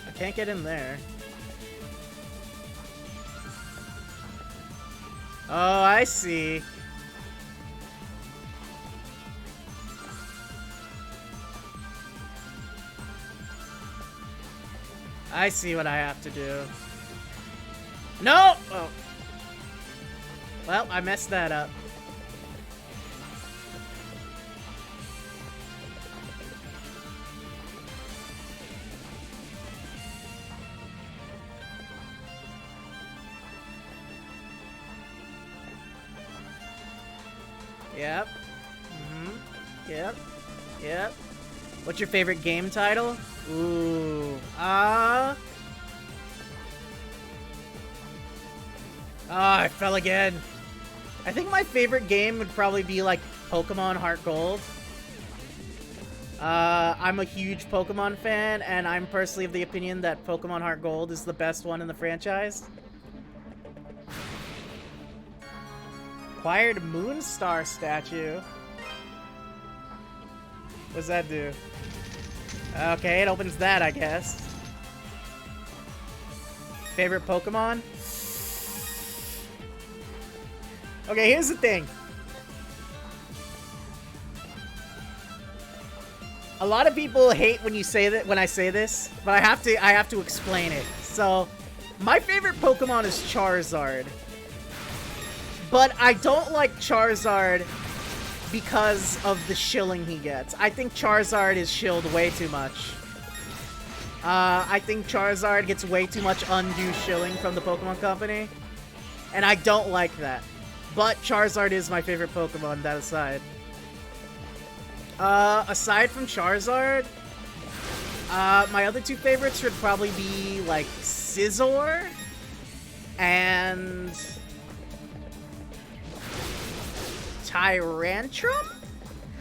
I can't get in there. Oh, I see. I see what I have to do. No! Oh. Well, I messed that up. Yep. Yep. Yep. What's your favorite game title? Ooh. I fell again. I think my favorite game would probably be like Pokemon Heart Gold. I'm a huge Pokemon fan, and I'm personally of the opinion that Pokemon Heart Gold is the best one in the franchise. Acquired Moonstar statue. What does that do? Okay, it opens that, I guess. Favorite Pokemon? Okay, here's the thing. A lot of people hate when you say that when I say this, but I have to explain it. So, my favorite Pokemon is Charizard. But I don't like Charizard because of the shilling he gets. I think Charizard is shilled way too much. I think Charizard gets way too much undue shilling from the Pokemon Company. And I don't like that. But Charizard is my favorite Pokemon, that aside. Aside from Charizard, my other two favorites would probably be, like, Scizor and Tyrantrum?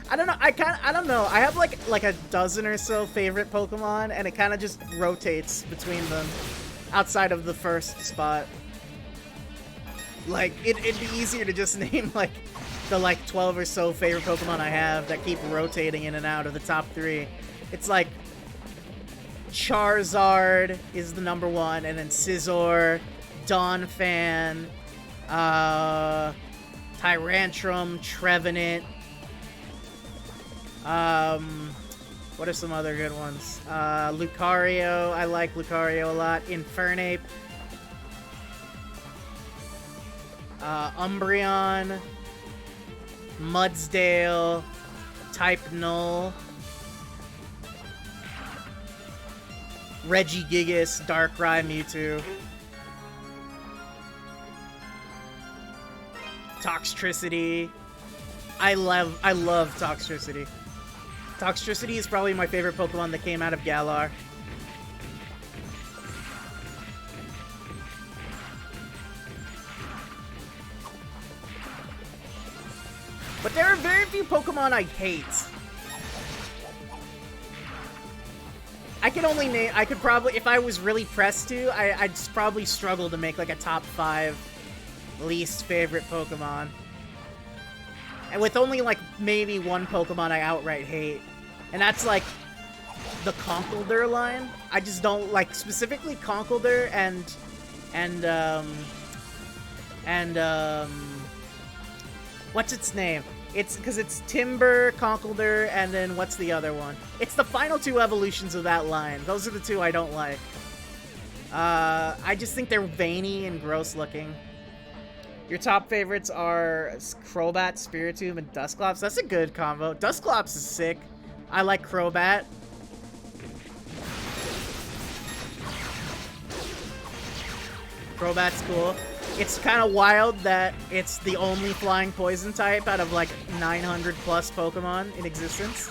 I don't know. I don't know. I have like a dozen or so favorite Pokemon, and it kind of just rotates between them outside of the first spot. Like, it'd be easier to just name, like, the, 12 or so favorite Pokemon I have that keep rotating in and out of the top 3. It's like Charizard is the number 1, and then Scizor, Donphan, Tyrantrum, Trevenant. What are some other good ones? Lucario. I like Lucario a lot. Infernape. Umbreon. Mudsdale. Type Null. Regigigas, Darkrai, Mewtwo. Toxtricity. I love Toxtricity. Toxtricity is probably my favorite Pokemon that came out of Galar. But there are very few Pokemon I hate. I could probably, if I was really pressed to, I'd probably struggle to make like a top 5 least favorite Pokemon. And with only like maybe one Pokemon I outright hate. And that's like the Conkeldurr line. I just don't like, specifically Conkeldurr and what's its name? It's because it's Timber, Conkeldurr, and then what's the other one? It's the final 2 evolutions of that line. Those are the 2 I don't like. I just think they're veiny and gross looking. Your top favorites are Crobat, Spiritomb, and Dusclops. That's a good combo. Dusclops is sick. I like Crobat. Crobat's cool. It's kind of wild that it's the only flying poison type out of like 900 plus Pokemon in existence.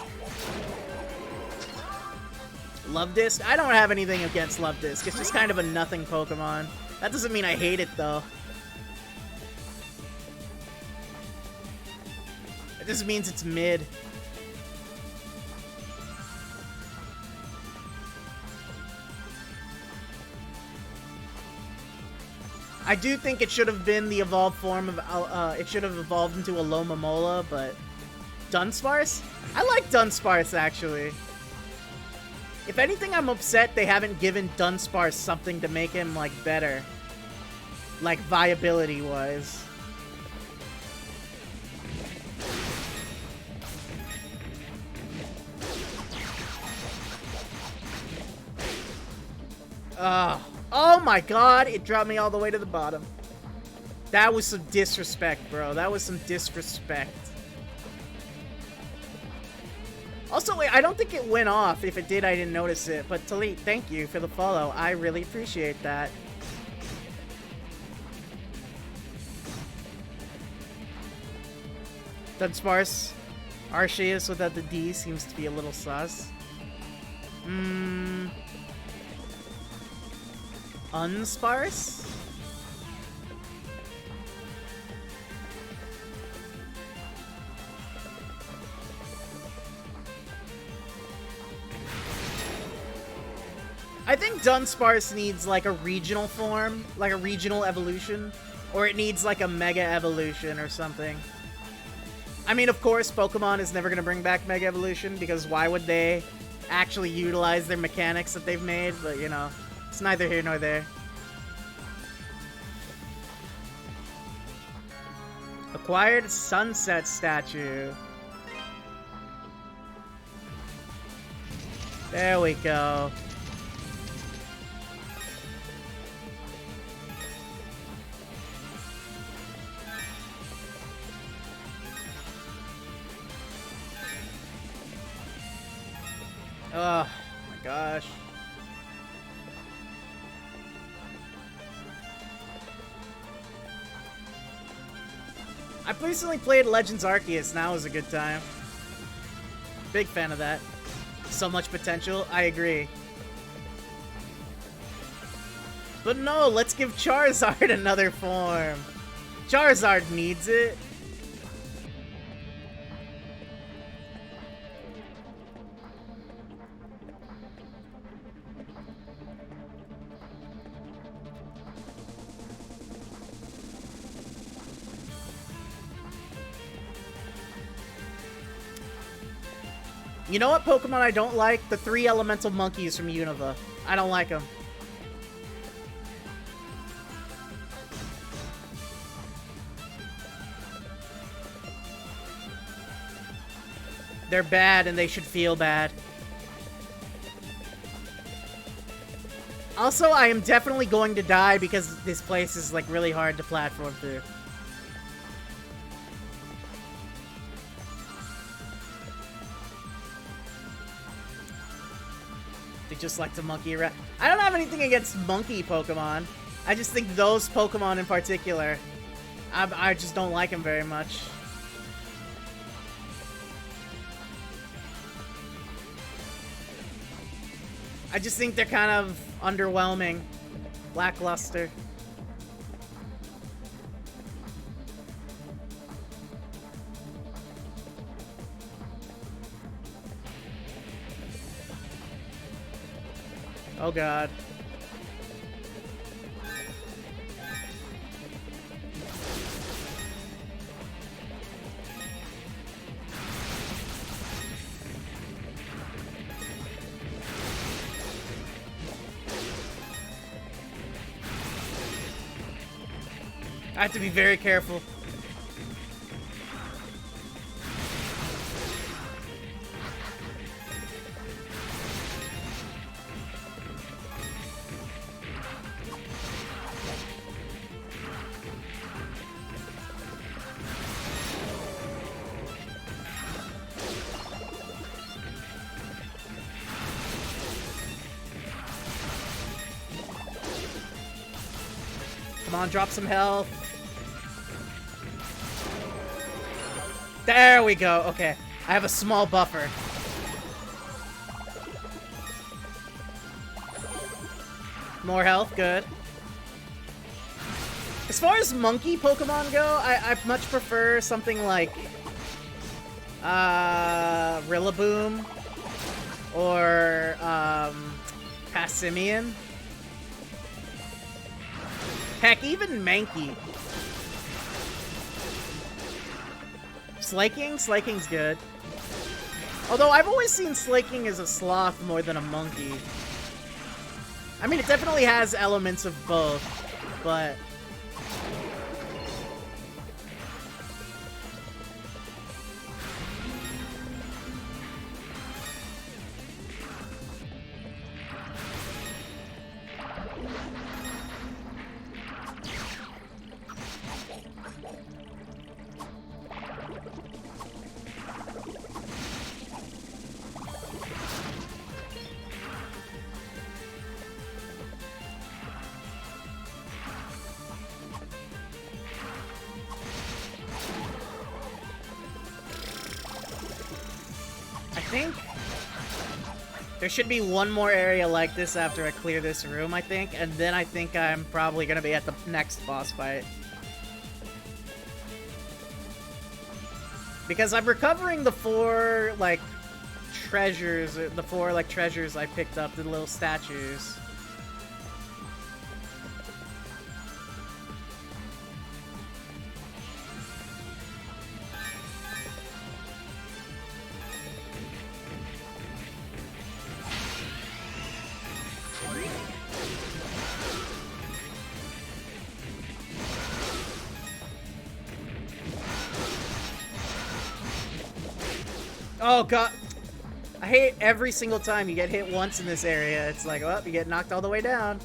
Love Disc? I don't have anything against Love Disc. It's just kind of a nothing Pokemon. That doesn't mean I hate it though. It just means it's mid. I do think it should have been the evolved form of, it should have evolved into a Lomomola, but Dunsparce? I like Dunsparce, actually. If anything, I'm upset they haven't given Dunsparce something to make him, like, better. Like, viability-wise. Oh my god, it dropped me all the way to the bottom. That was some disrespect, bro. That was some disrespect. Also, wait, I don't think it went off. If it did, I didn't notice it. But Talit, thank you for the follow. I really appreciate that. Dunsparce. Arceus without the D seems to be a little sus. Unsparse? I think Dunsparce needs like a regional form, like a regional evolution, or it needs like a mega evolution or something. I mean, of course, Pokemon is never going to bring back mega evolution because why would they actually utilize their mechanics that they've made? But, you know, it's neither here nor there. Acquired Sunset Statue. There we go. Oh my gosh. I recently played Legends Arceus, now is a good time. Big fan of that. So much potential, I agree. But no, let's give Charizard another form. Charizard needs it. You know what Pokemon I don't like? The 3 elemental monkeys from Unova. I don't like them. They're bad and they should feel bad. Also, I am definitely going to die because this place is like really hard to platform through. Just like to monkey around. I don't have anything against monkey Pokemon. I just think those Pokemon in particular, I just don't like them very much. I just think they're kind of underwhelming, lackluster. Oh god. I have to be very careful. Come on, drop some health. There we go. Okay. I have a small buffer. More health, good. As far as monkey Pokemon go, I much prefer something like Rillaboom or Passimian. Heck, even Mankey. Slaking? Slaking's good. Although I've always seen Slaking as a sloth more than a monkey. I mean, it definitely has elements of both, but... There should be one more area like this after I clear this room, I think, and then I think I'm probably gonna be at the next boss fight. Because I'm recovering the four, like, treasures, treasures I picked up, the little statues. Oh god, I hate every single time you get hit once in this area. It's like, well, you get knocked all the way down.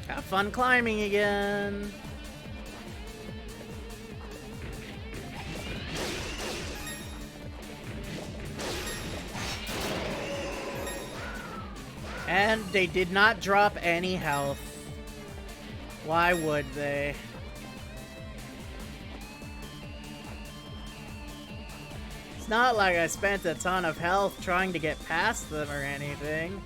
Have fun climbing again. And they did not drop any health. Why would they? It's not like I spent a ton of health trying to get past them or anything.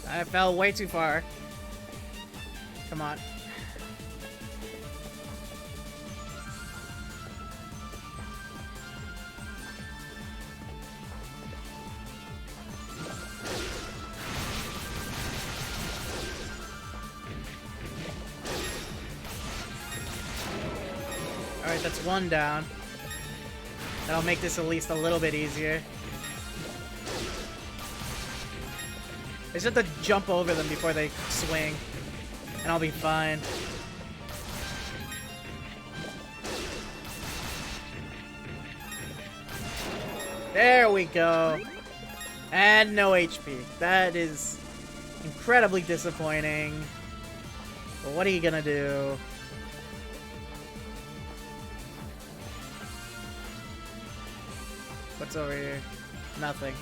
I fell way too far. Come on. Alright, that's one down. That'll make this at least a little bit easier. I just have to jump over them before they swing, and I'll be fine. There we go. And no HP. That is incredibly disappointing. But what are you gonna do? What's over here? Nothing.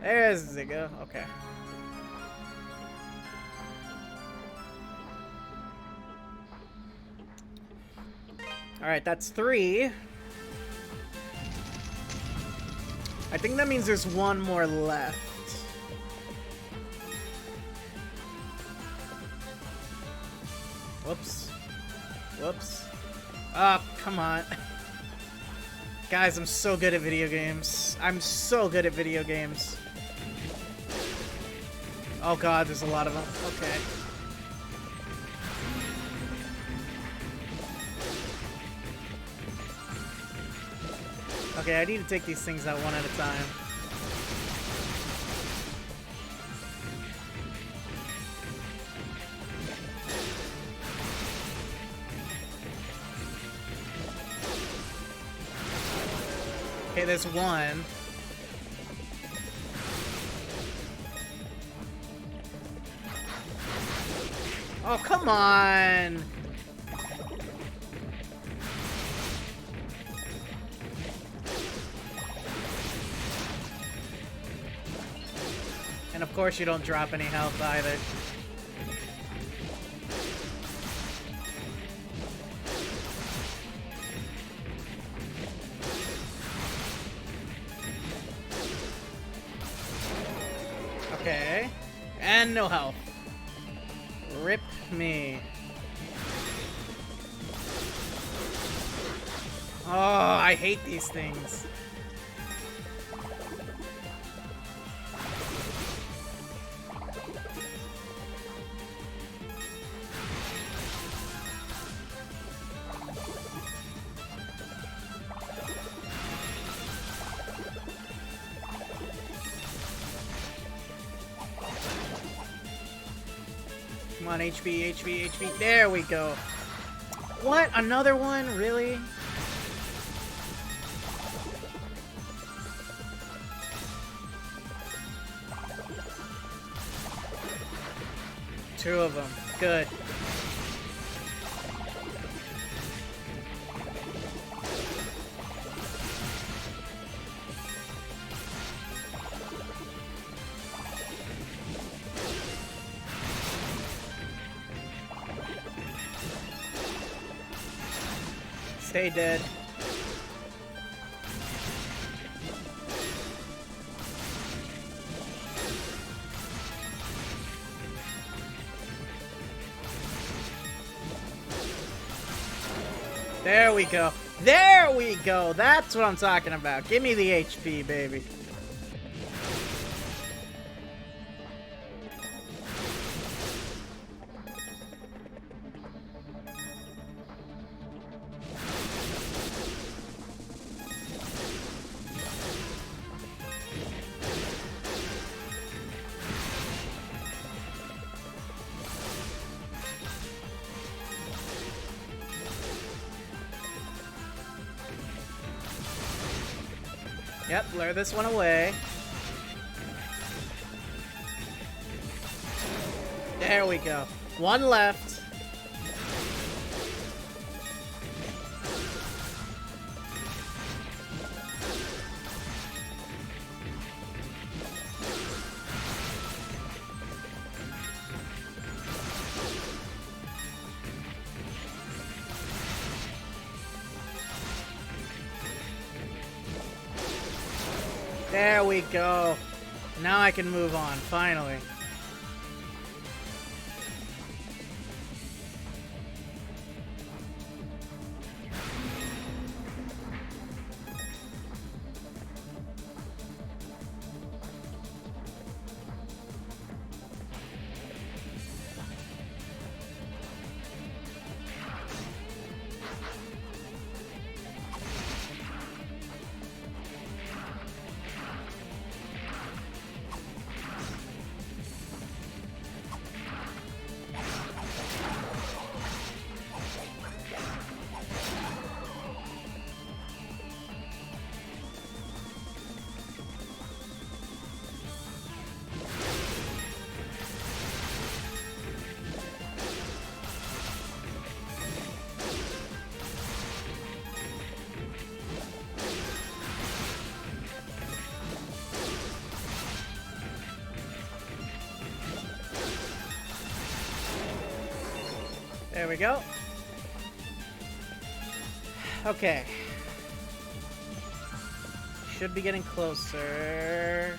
There's Zigga. Okay. Alright, that's 3. I think that means there's one more left. Whoops. Whoops. Oh, come on. Guys, I'm so good at video games. I'm so good at video games. Oh god, there's a lot of them. Okay. Okay, I need to take these things out one at a time. Okay, there's one. Oh, come on! And of course you don't drop any health either. Okay. And no health. Rip me. Oh, I hate these things. Come on, HP, HP, HP. There we go. What? Another one? Really? Two of them. Good. Stay dead. There we go. There we go. That's what I'm talking about. Give me the HP, baby. Yep, lure this one away. There we go. One left. There we go. Now I can move on, finally. There we go. Okay. Should be getting closer.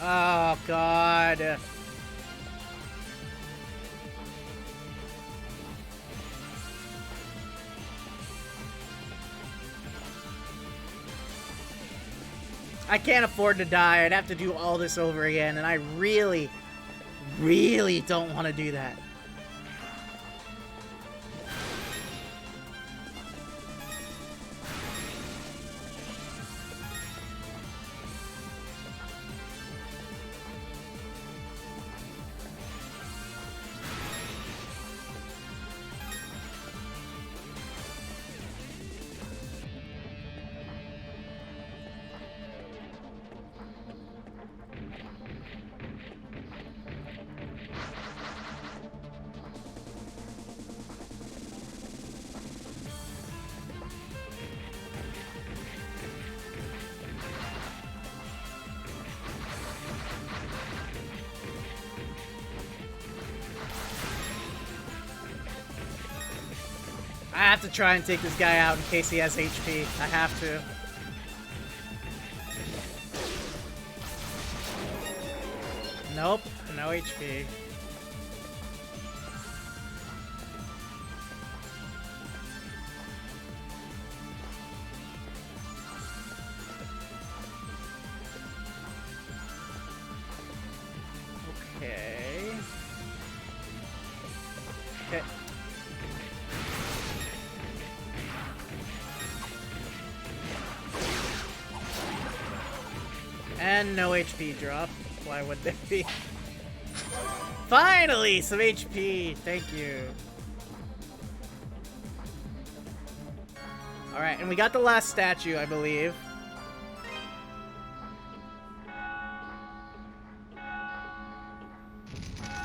Oh, God. I can't afford to die. I'd have to do all this over again, and I really, really don't want to do that. I have to try and take this guy out in case he has HP. I have to. Nope, no HP. Okay. Okay. And no HP drop. Why would there be? Finally, some HP. Thank you. Alright, and we got the last statue, I believe.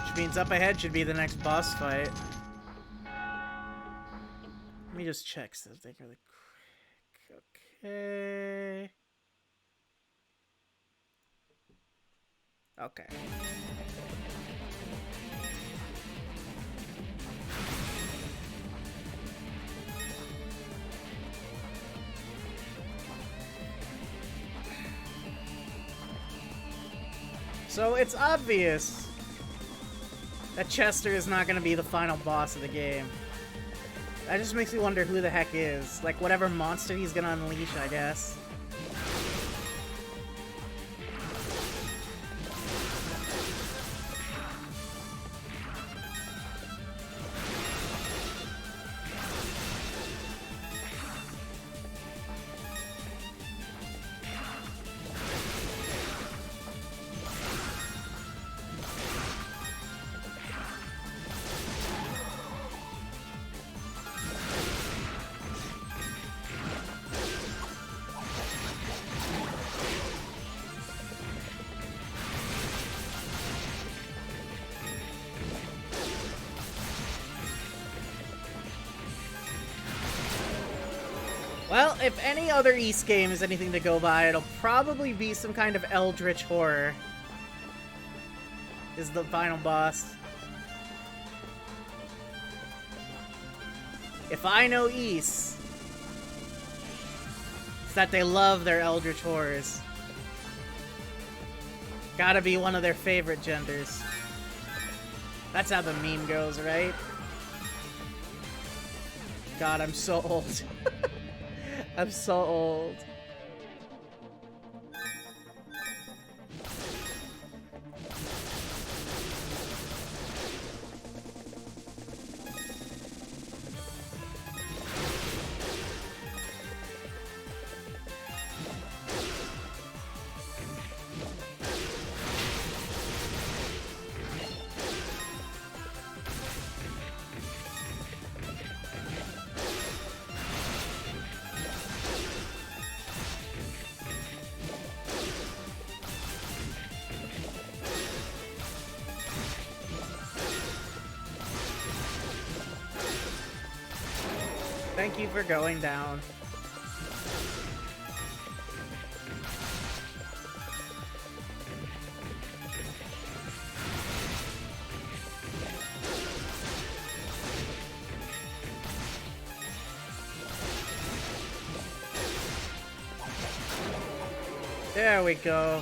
Which means up ahead should be the next boss fight. Let me just check something really quick. Okay. Okay. So it's obvious that Chester is not going to be the final boss of the game. That just makes me wonder who the heck is. Like, whatever monster he's going to unleash, I guess. Well, if any other East game is anything to go by, it'll probably be some kind of eldritch horror. Is the final boss. If I know East, it's that they love their eldritch horrors. Gotta be one of their favorite genders. That's how the meme goes, right? God, I'm so old. I'm so old. Thank you for going down. There we go.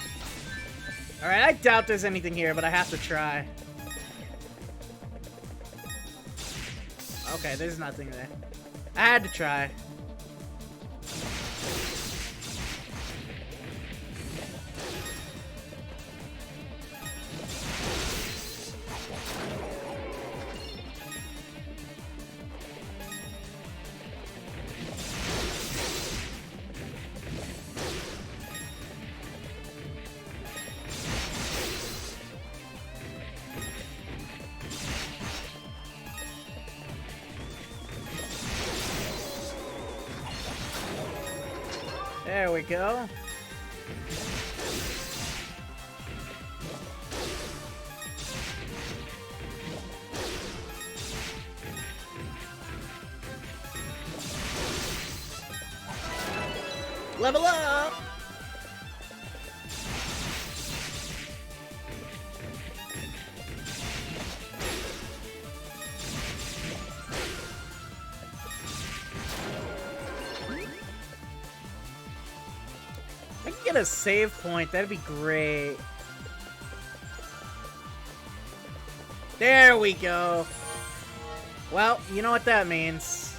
Alright, I doubt there's anything here, but I have to try. Okay, there's nothing there. I had to try. There we go. Level up! get a save point, that'd be great. There we go. Well, you know what that means.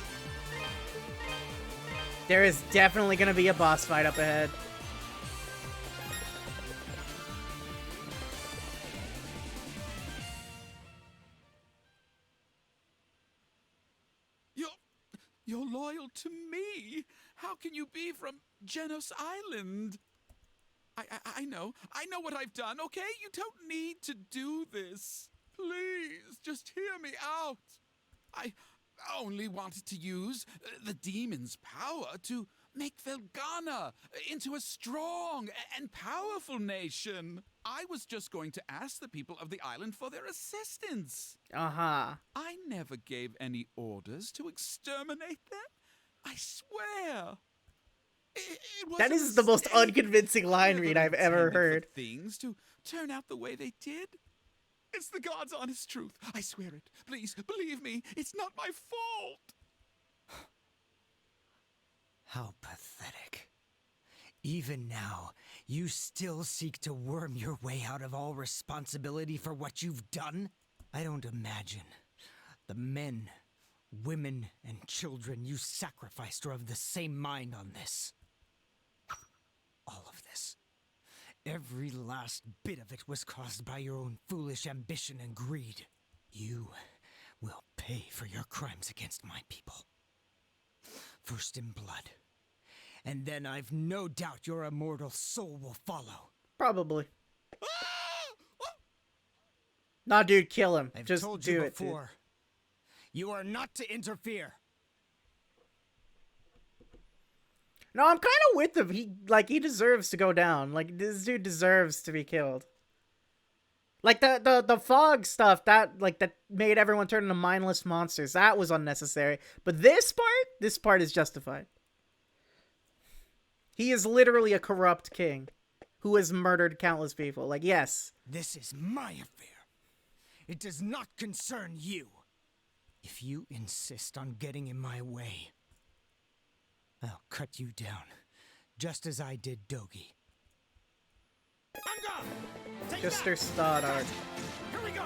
There is definitely gonna be a boss fight up ahead. You're loyal to me. How can you be from Genos Island? I know what I've done, okay? You don't need to do this. Please, just hear me out. I only wanted to use the demon's power to make Felghana into a strong and powerful nation. I was just going to ask the people of the island for their assistance. Uh-huh. I never gave any orders to exterminate them. I swear. It was That a is the most mistake. unconvincing line Never read I've ever intended for heard. things to turn out the way they did. It's the God's honest truth. I swear it. Please, believe me. It's not my fault. How pathetic. Even now, you still seek to worm your way out of all responsibility for what you've done? I don't imagine the men, women, and children you sacrificed are of the same mind on this. All of this. Every last bit of it was caused by your own foolish ambition and greed. You will pay for your crimes against my people. First in blood. And then I've no doubt your immortal soul will follow. Probably. Nah, dude, kill him. I've Just told do you it, dude. before. You are not to interfere. No, I'm kind of with him. He deserves to go down. Like, this dude deserves to be killed. Like, the fog stuff, that made everyone turn into mindless monsters. That was unnecessary. But this part is justified. He is literally a corrupt king who has murdered countless people. Like, yes. This is my affair. It does not concern you. If you insist on getting in my way, I'll cut you down, just as I did Dogi. Mr. Stoddard. Here we go.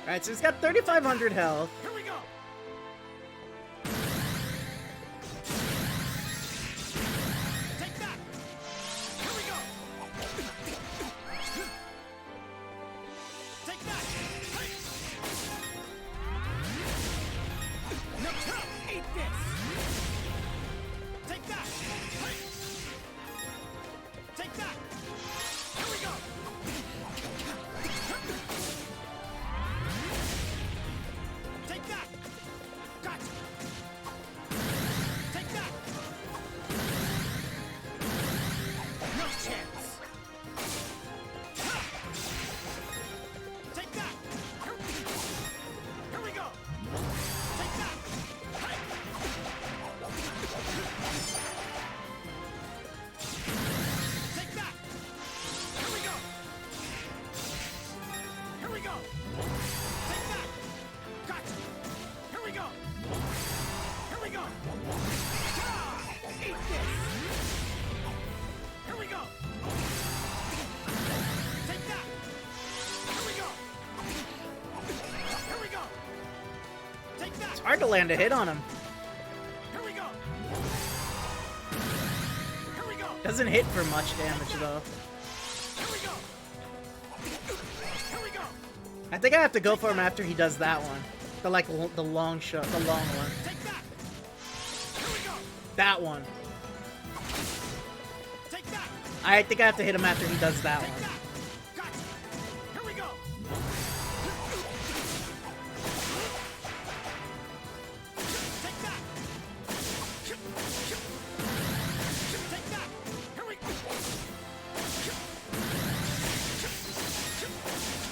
Alright, so he's got 3,500 health. Here we go. Take that. Here we go. Take that. Hey. No, eat this. Take that. Hey. Take that. Here we go. Take that. Gotcha. Take that. No chance. Ha. Take that. Here we go. Take that. Hey. Take that. Here we go. Here we go. Take that. Gotcha. Here we go. Here we go. Ah, eat this. Here we go. Take that. Here we go. Here we go. Take that. It's hard to land a hit on him. Here we go. Here we go. Doesn't hit for much damage, though. Here we go. Here we go. I think I have to go for him after he does that one. The long shot, the long one. Take that. Here we go. That one. Take that. I think I have to hit him after he does that Take one. that. Gotcha. Here we go. Take that. Take that. Here we go.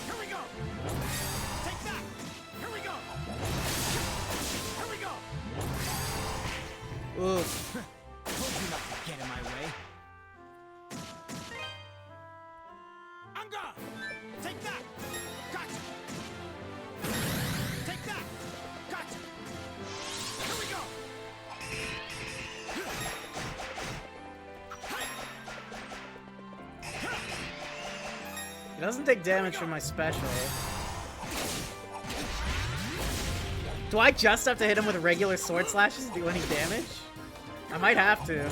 Here we go. Take that. Here we go. Here we go. Ooh. Told you not to get in my way. Anga! Take that! Gotcha! Take that! Gotcha! Here we go! doesn't take damage from my special. Do I just have to hit him with regular sword slashes to do any damage? I might have to.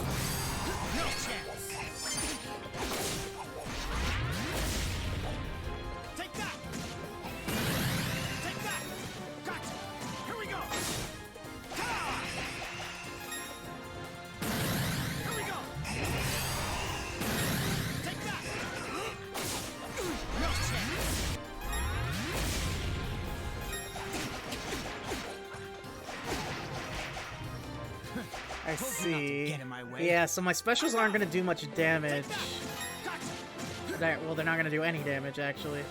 I see. Yeah, so my specials aren't gonna do much damage. Well, they're not gonna do any damage, actually.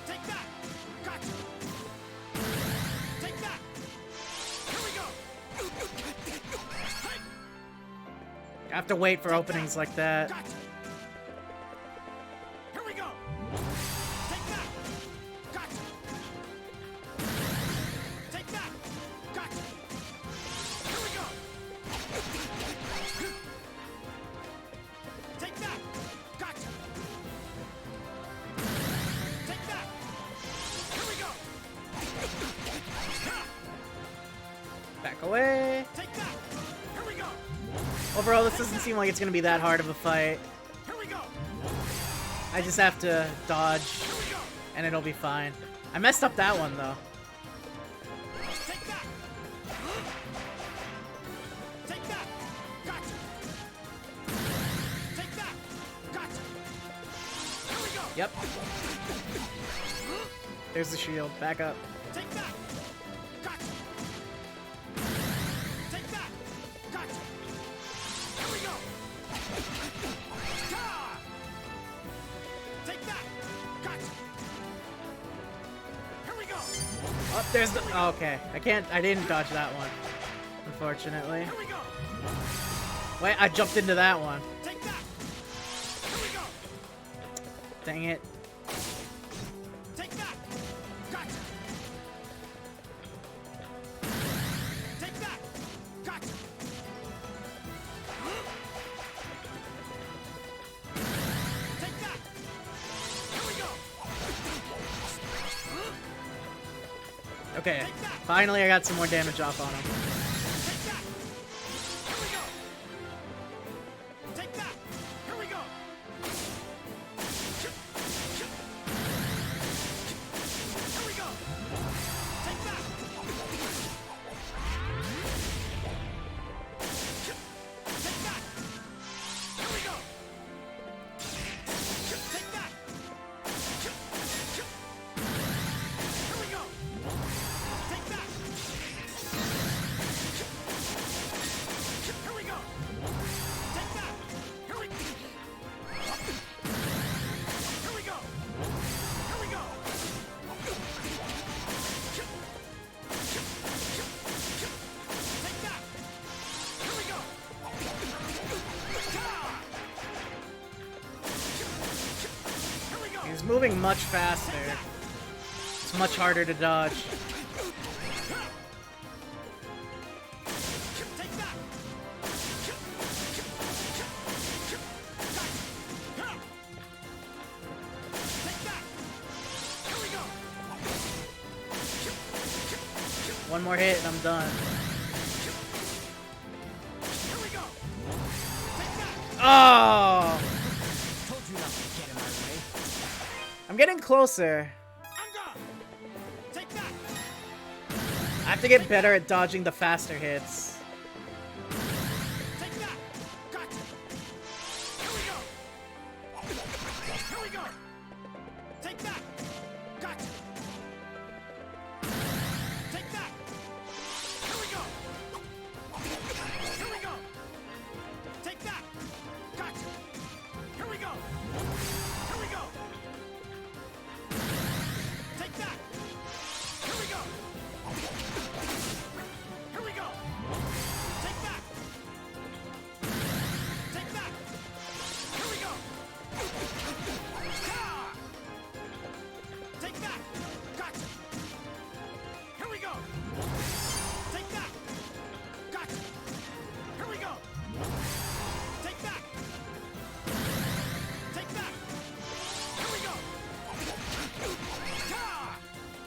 I have to wait for openings like that. Back away. Overall, this doesn't seem like it's gonna be that hard of a fight. I just have to dodge, and it'll be fine. I messed up that one, though. Yep. There's the shield. Back up. Oh, there's the. Oh, okay. I didn't dodge that one. Unfortunately. Wait, I jumped into that one. Dang it. Okay, finally I got some more damage off on him. He's moving much faster. It's much harder to dodge. One more hit and I'm done. Oh! I'm getting closer. I have to get better at dodging the faster hits.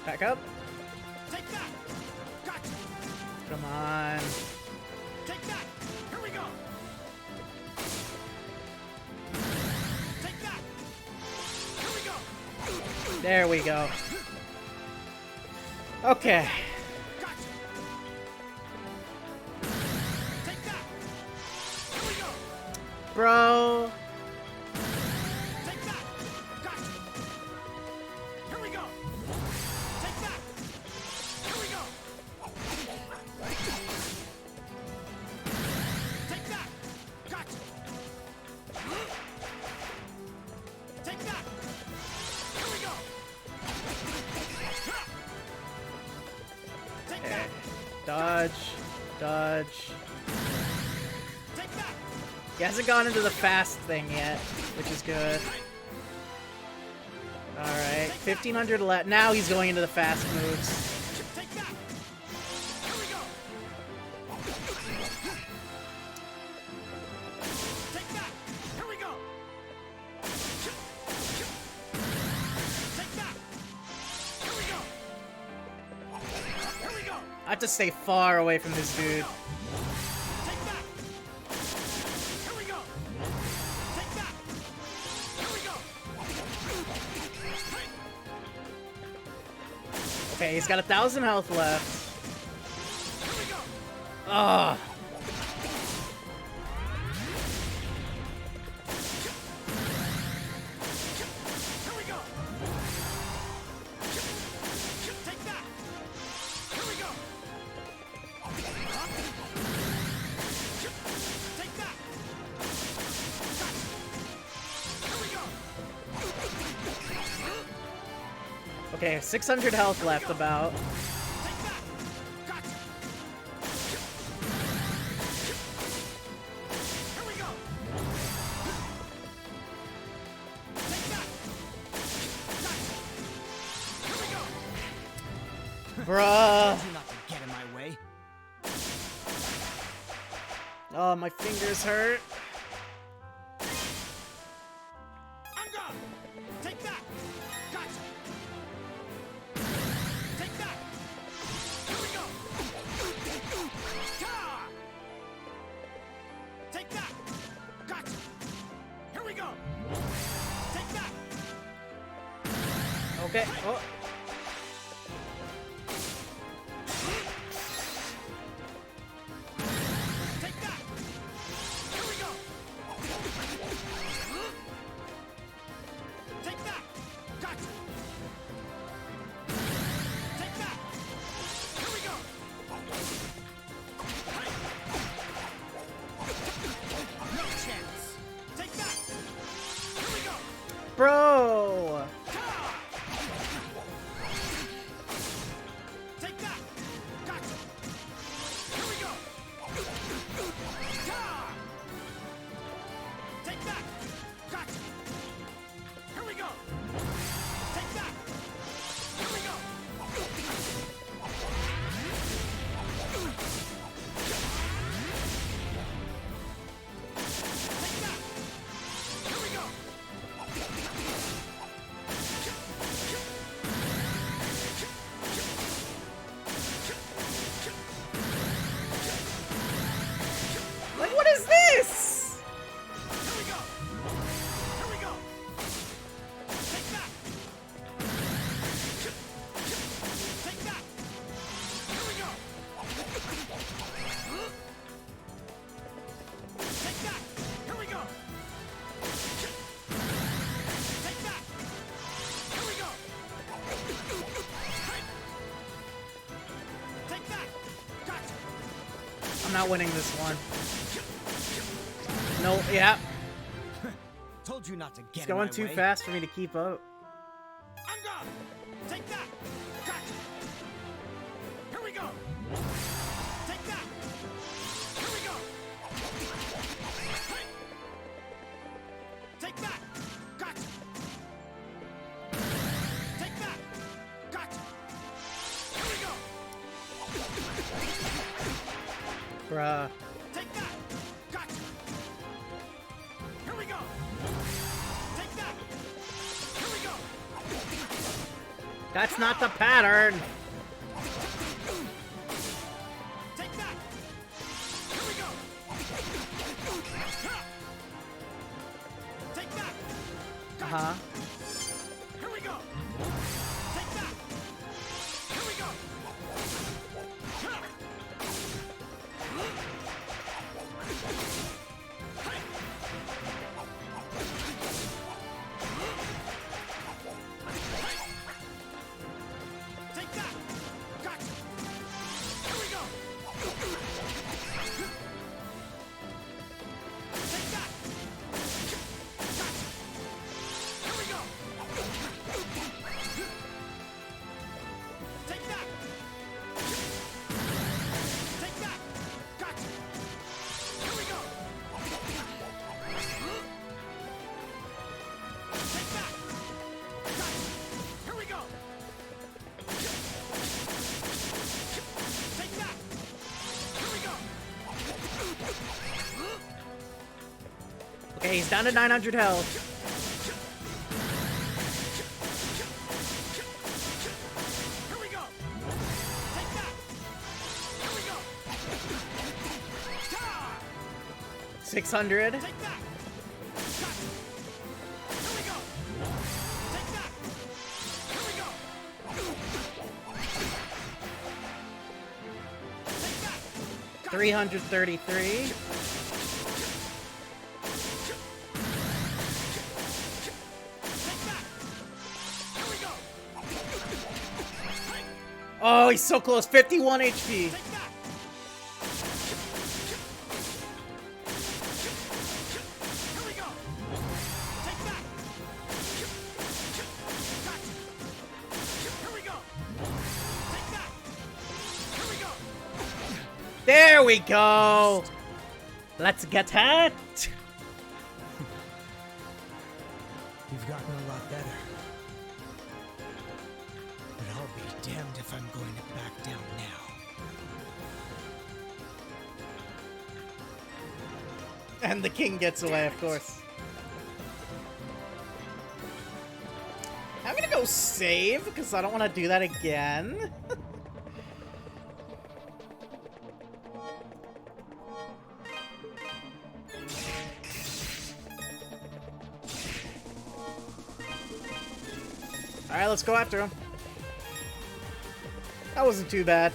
Back up. Take that. Gotcha. Come on. Take that. Here we go. Take that. Here we go. There we go. Okay. Gotcha. Take that. Here we go. Bro. Take that. Gotcha. Here we go. Take that. Here we go. Take that. Gotcha. Take that. Here we go. Take Okay. that. Dodge. Dodge. Take that. He hasn't gone into the fast thing yet, which is good. Alright, 1500 left. Now he's going into the fast moves. Take that. Here we go. Take that. Here we go. Take that. Here we go. Here we go. I have to stay far away from this dude. Take that. Here we go. Take that. Here we go. Okay, he's got 1,000 health left. Here we go. Ugh. Here we go. Take that. Here we go. Take that. Here we go. Okay, 600 health left about. Take that. Gotcha. Here we go. Take that. Gotcha. Here we go. Bruh. Told you not to get in my way. Oh, my fingers hurt. I'm gone. Take that. Gotcha. Take that. Here we go. Ta! Take that. Gotcha. Here we go. Take that. Okay. Oh. Take that. Here we go. Take that. Gotcha. Take that. Here we go. No chance. Take that. Here we go. Bro. Take that. Gotcha. Here we go. Ta! Take that. Gotcha. Here we go. Take that. Here we go. Take that. Here we go. Like, what is this? Here we go. Here we go. Take that. Take that. Here we go. Take that. Here we go. Take that. Here we go. Take that. Gotcha. I'm not winning this one. No, yeah. Told you not to get It's in my going too way. fast for me to keep up. I'm gone. Take that. Gotcha. Here we go. Take that. Here we go. Hey. Take that. Gotcha. Take that. Gotcha. Here we go. Bruh. Take that. Gotcha. Here we go. Take that. Here we go. That's not the pattern. Take that! Here we go! Take that! Uh-huh. Here we go! Take that! Here we go! Take that! Gotcha! Here we go! Take that! Gotcha! Here we go! Take that! Take that! Gotcha! Here we go! Take that! Gotcha! Here we go! Take that! Here we go! Okay, he's down to 900 health. Here we go! Take that! Here we go! Ta! 600. Take that! Gotcha! Here we go! Take that! Here we go! Take that! 333. Take that! Here we go! Hey! Oh, he's so close. 51 HP. Take that! Here we go! Take that! Gotcha! Here we go! Take that! Here we go! There we go. Let's get it. You've gotten a lot better. But I'll be damned if I'm going to back down now. And the king gets away, of course. I'm gonna go save, because I don't want to do that again. Alright, let's go after him. That wasn't too bad.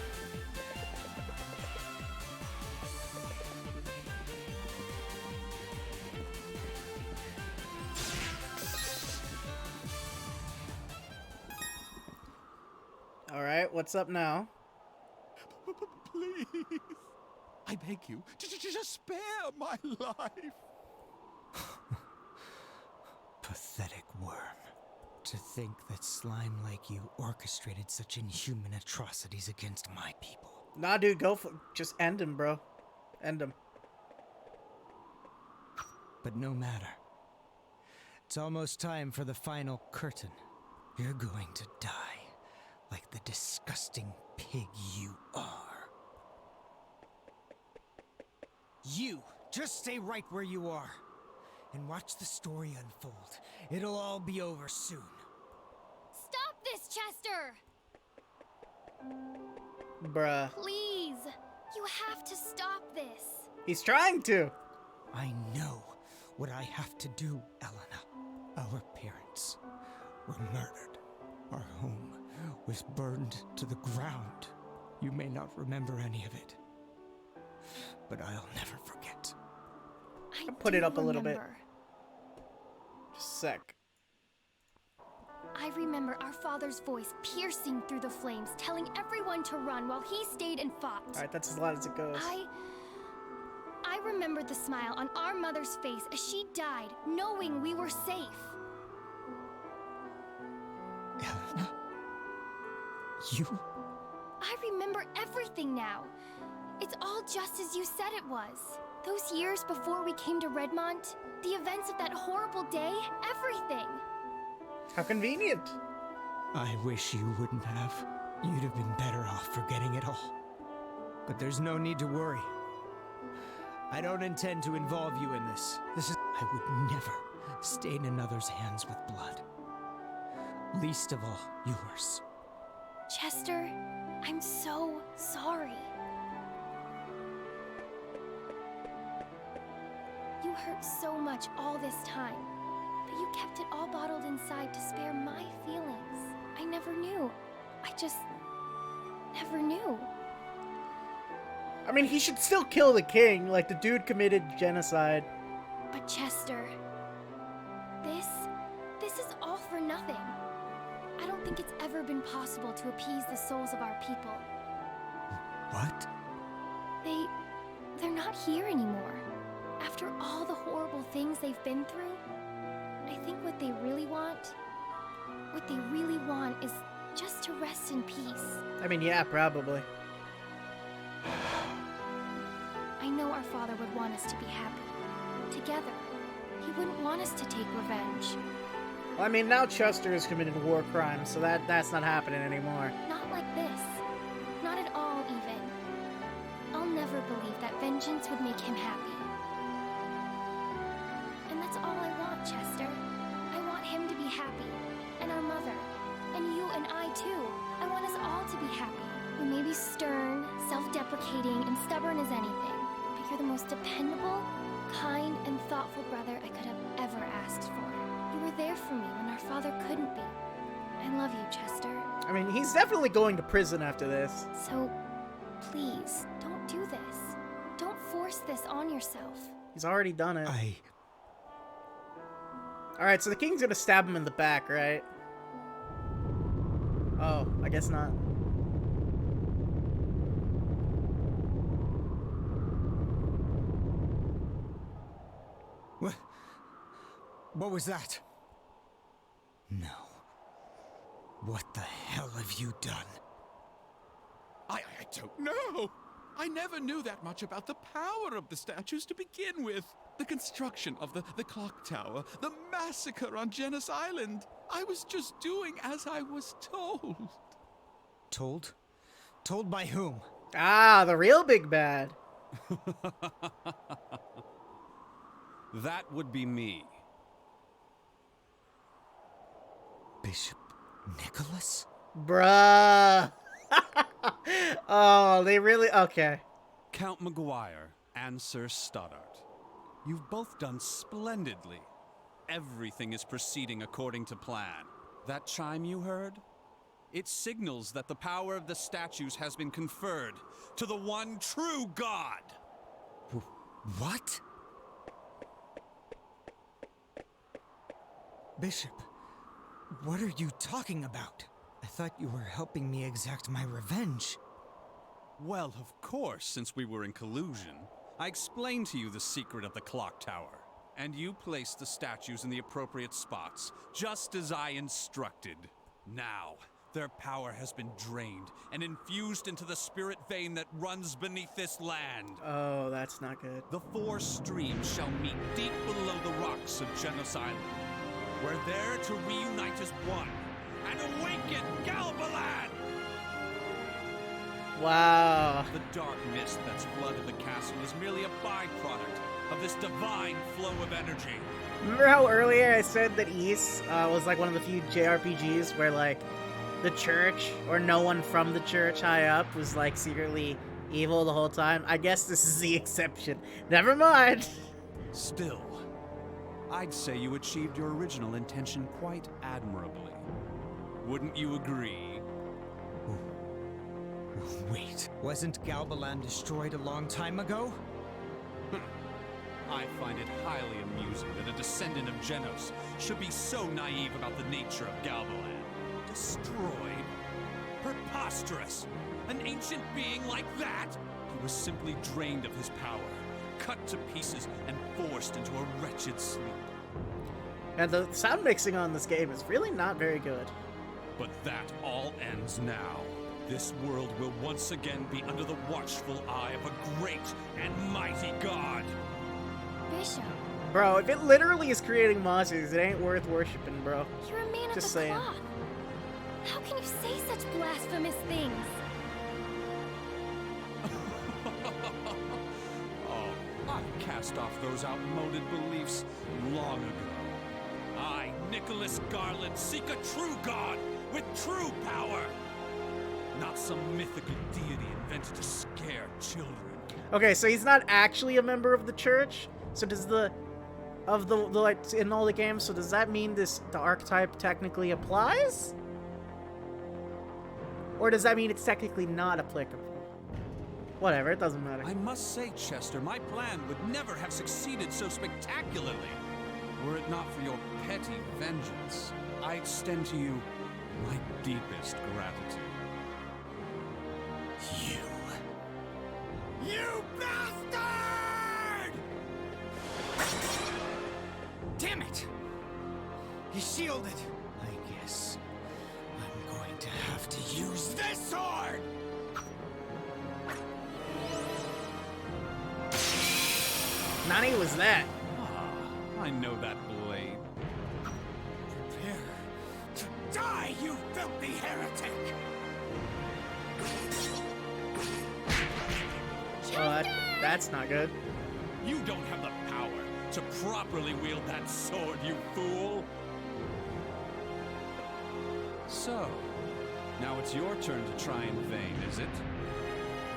Alright, what's up now? Please. I beg you, just spare my life. Pathetic worm. To think that slime like you orchestrated such inhuman atrocities against my people. Nah, dude, go for just end him, bro. End him. But no matter. It's almost time for the final curtain. You're going to die like the disgusting pig you are. You, just stay right where you are and watch the story unfold. It'll all be over soon. Stop this, Chester! Bruh. Please! You have to stop this. He's trying to. I know what I have to do, Elena. Our parents were murdered. Our home was burned to the ground. You may not remember any of it, but I'll never forget. I Put it do up a little bit. remember. Just a sec. I remember our father's voice piercing through the flames, telling everyone to run while he stayed and fought. Alright, that's as loud as it goes. I remembered the smile on our mother's face as she died, knowing we were safe. Elena? You? I remember everything now. It's all just as you said it was. Those years before we came to Redmont, the events of that horrible day, everything. How convenient. I wish you wouldn't have. You'd have been better off forgetting it all. But there's no need to worry. I don't intend to involve you in this. I would never stain another's hands with blood. Least of all yours. Chester, I'm so sorry. You hurt so much all this time, but you kept it all bottled inside to spare my feelings. I never knew. I just never knew. I mean, he should still kill the king. Like, the dude committed genocide. But Chester, this is all for nothing. I don't think it's ever been possible to appease the souls of our people. What? They're not here anymore. After all the horrible things they've been through, I think what they really want is just to rest in peace. I mean, yeah, probably. I know our father would want us to be happy. Together. He wouldn't want us to take revenge. Well, I mean, now Chester has committed war crimes, so that's not happening anymore. Not like this. Not at all, even. I'll never believe that vengeance would make him happy. And that's all I want, Chester. I want him to be happy. And our mother. And you and I, too. I want us all to be happy. We may be stern, self-deprecating, and stubborn as anything, but you're the most dependable, kind, and thoughtful brother I could have ever asked for. You were there for me when our father couldn't be. I love you, Chester. I mean, he's definitely going to prison after this. So, please, don't do this. Don't force this on yourself. He's already done it. Alright, so the king's gonna stab him in the back, right? Oh, I guess not. What was that? No. What the hell have you done? I don't know. I never knew that much about the power of the statues to begin with. The construction of the clock tower, the massacre on Genos Island. I was just doing as I was told. Told? Told by whom? Ah, the real big bad. That would be me. Bishop Nicholas? Bruh. Oh, they really... Okay. Count Maguire and Sir Stoddart. You've both done splendidly. Everything is proceeding according to plan. That chime you heard? It signals that the power of the statues has been conferred to the one true God. What? Bishop, what are you talking about? I thought you were helping me exact my revenge. Well, of course, since we were in collusion. I explained to you the secret of the clock tower, and you placed the statues in the appropriate spots, just as I instructed. Now, their power has been drained and infused into the spirit vein that runs beneath this land. Oh, that's not good. The four streams shall meet deep below the rocks of Genos Island. We're there to reunite as one and awaken Galbaland! Wow. The dark mist that's flooded the castle is merely a byproduct of this divine flow of energy. Remember how earlier I said that Ys was like one of the few JRPGs where like the church or no one from the church high up was like secretly evil the whole time? I guess this is the exception. Never mind. Still, I'd say you achieved your original intention quite admirably. Wouldn't you agree? Wait, wasn't Galbaland destroyed a long time ago? I find it highly amusing that a descendant of Genos should be so naive about the nature of Galbaland. Destroyed? Preposterous! An ancient being like that? He was simply drained of his power, cut to pieces, and forced into a wretched sleep. And the sound mixing on this game is really not very good. But that all ends now. This world will once again be under the watchful eye of a great and mighty god. Bishop, Bro, if it literally is creating monsters, it ain't worth worshipping, bro. you're a man of Just the saying. cloth. How can you say such blasphemous things? Oh, I cast off those outmoded beliefs long ago. I, Nicholas Garland, seek a true god with true power. not some mythical deity invented to scare children. Okay, so he's not actually a member of the church. So does the like in all the games? So does that mean the archetype technically applies, or does that mean it's technically not applicable? Whatever, it doesn't matter. I must say, Chester, my plan would never have succeeded so spectacularly. Were it not for your petty vengeance, I extend to you my deepest gratitude. You bastard! Damn it! He shielded. I guess I'm going to have to use this sword! Nani was that? Ah, I know that blade. Prepare to die, you filthy heretic! Oh, that's not good. You don't have the power to properly wield that sword, you fool! So, now it's your turn to try in vain, is it?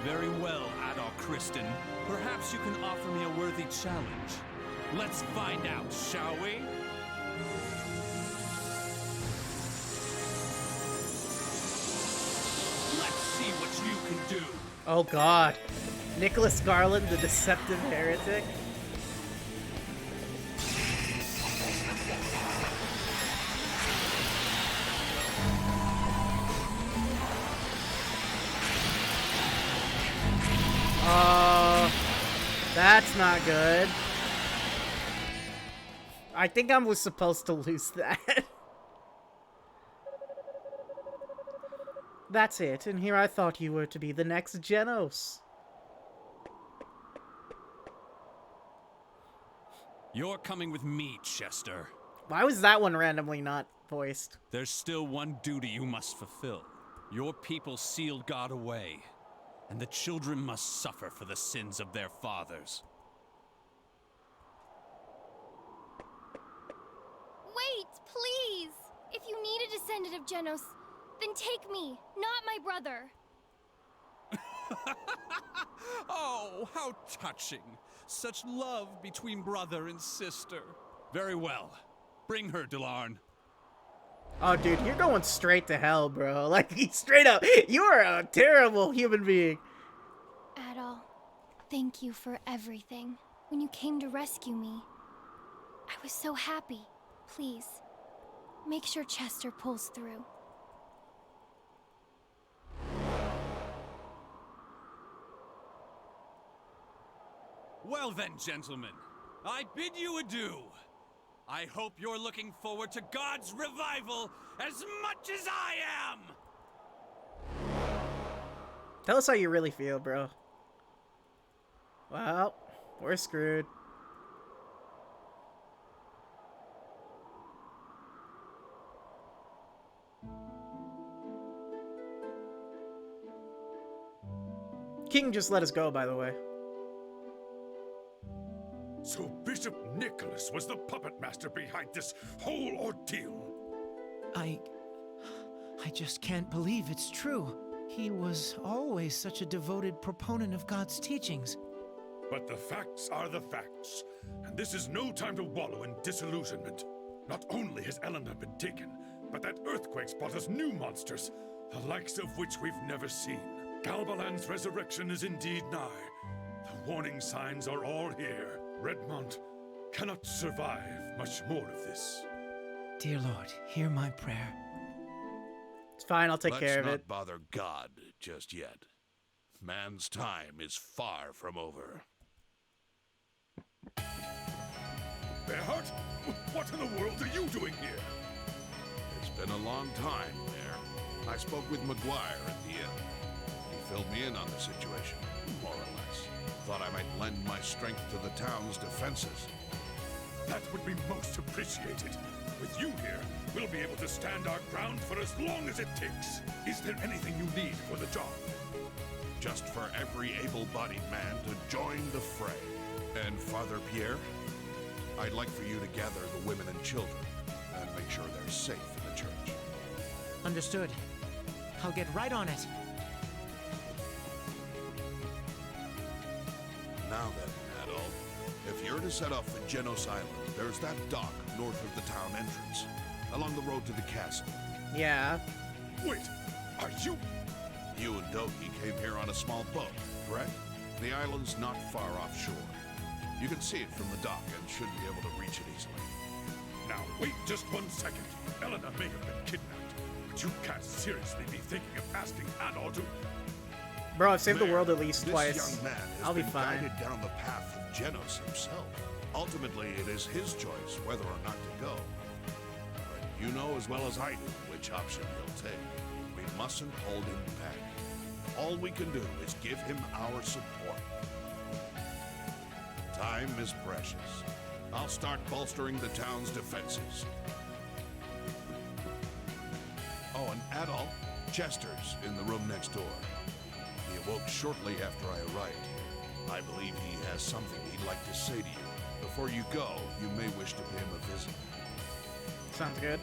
Very well, Adar Kristen. Perhaps you can offer me a worthy challenge. Let's find out, shall we? Let's see what you can do. Oh God. Nicholas Garland, the deceptive heretic. That's not good. I think I was supposed to lose that. That's it, and here I thought you were to be the next Genos. You're coming with me, Chester. Why was that one randomly not voiced? There's still one duty you must fulfill. Your people sealed God away, and the children must suffer for the sins of their fathers. Wait, please! If you need a descendant of Genos, then take me, not my brother. Oh, how touching. Such love between brother and sister. Very well. Bring her, Delarn. Oh, dude, you're going straight to hell, bro. Like, straight up. You are a terrible human being. Adal, thank you for everything. When you came to rescue me, I was so happy. Please, make sure Chester pulls through. Well then, gentlemen, I bid you adieu. I hope you're looking forward to God's revival as much as I am! Tell us how you really feel, bro. Well, we're screwed. King just let us go, by the way. So Bishop Nicholas was the puppet master behind this whole ordeal. I just can't believe it's true. He was always such a devoted proponent of God's teachings. But the facts are the facts, and this is no time to wallow in disillusionment. Not only has Eleanor been taken, but that earthquake's brought us new monsters, the likes of which we've never seen. Galbalan's resurrection is indeed nigh. The warning signs are all here. Redmont cannot survive much more of this. Dear Lord, hear my prayer. It's fine, I'll take care of Let's it. not bother God just yet. Man's time is far from over. Bearheart? What in the world are you doing here? It's been a long time there. I spoke with McGuire at the inn. He filled me in on the situation, more or less. Thought I might lend my strength to the town's defenses. That would be most appreciated. With you here, we'll be able to stand our ground for as long as it takes. Is there anything you need for the job? Just for every able-bodied man to join the fray. And Father Pierre, I'd like for you to gather the women and children and make sure they're safe in the church. Understood. I'll get right on it. Now then, Adolf, if you're to set off for Genos Island, there's that dock north of the town entrance, along the road to the castle. Yeah. Wait, are you? You and Doki came here on a small boat, correct? The island's not far offshore. You can see it from the dock and should be able to reach it easily. Now, wait just 1 second. Elena may have been kidnapped, but you can't seriously be thinking of asking Adol to... Bro, I've saved the Mayor, world at least this twice. young man has I'll be been fine. guided down the path of Genos himself. Ultimately, it is his choice whether or not to go. But you know as well as I do which option he'll take. We mustn't hold him back. All we can do is give him our support. Time is precious. I'll start bolstering the town's defenses. Oh, and Adolf, Chester's in the room next door. He awoke shortly after I arrived here. I believe he has something he'd like to say to you. Before you go, you may wish to pay him a visit. Sounds good.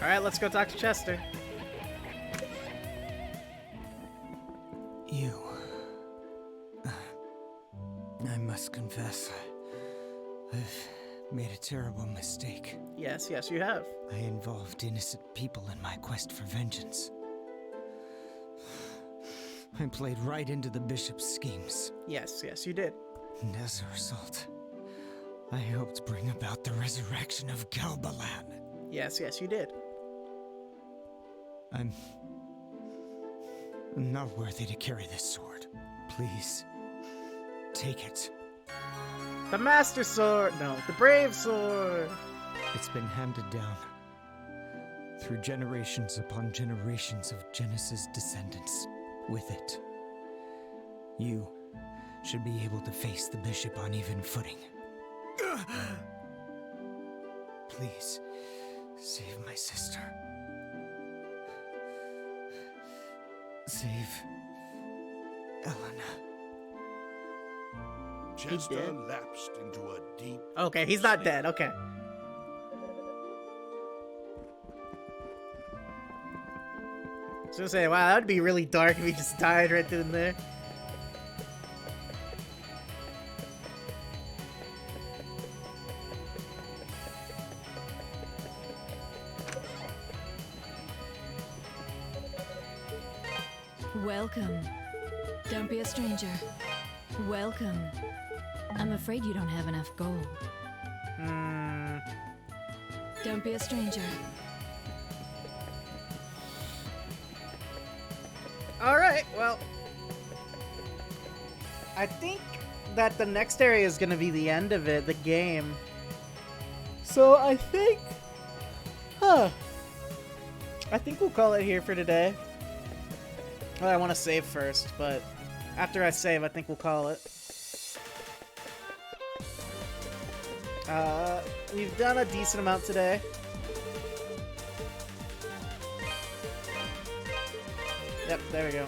Alright, let's go talk to Chester. You. I must confess, I've made a terrible mistake. Yes, yes, you have. I involved innocent people in my quest for vengeance. I played right into the bishop's schemes. Yes, yes, you did. And as a result, I helped bring about the resurrection of Galbalan. Yes, yes, you did. I'm not worthy to carry this sword. Please, take it. The Master Sword! No, the Brave Sword! It's been handed down through generations upon generations of Genis's descendants. With it, you should be able to face the bishop on even footing. Please, save my sister. Save Elena. Chester dead? lapsed into a deep... Okay, he's not dead, okay. I was gonna say, wow, that would be really dark if he just died right then and there. Welcome. Don't be a stranger. Welcome. I'm afraid you don't have enough gold. Don't be a stranger. Alright, well. I think that the next area is gonna be the end of it, the game. So I think... I think we'll call it here for today. Well, I want to save first, but after I save, I think we'll call it. We've done a decent amount today. Yep, there we go.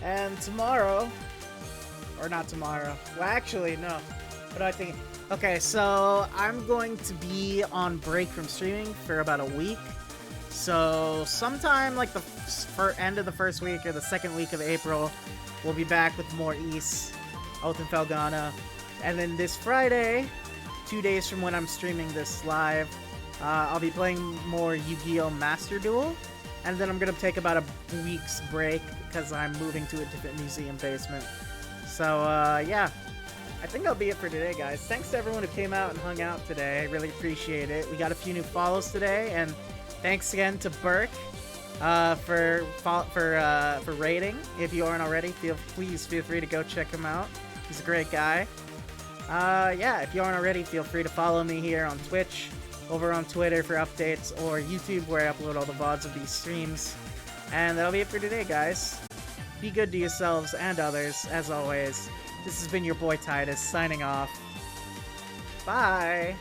And tomorrow, or not tomorrow. Well, actually, no. What do I think? Okay, so I'm going to be on break from streaming for about a week. So sometime like the end of the first week or the second week of April, we'll be back with more Ys, Oath and Felghana. And then this Friday, 2 days from when I'm streaming this live, I'll be playing more Yu-Gi-Oh! Master Duel. And then I'm going to take about a week's break because I'm moving to a different museum basement. So, yeah. I think that'll be it for today, guys. Thanks to everyone who came out and hung out today. I really appreciate it. We got a few new follows today, and thanks again to Burke for rating. If you aren't already, please feel free to go check him out. He's a great guy. Yeah, if you aren't already, feel free to follow me here on Twitch, over on Twitter for updates, or YouTube where I upload all the VODs of these streams. And that'll be it for today, guys. Be good to yourselves and others, as always. This has been your boy Titus, signing off. Bye!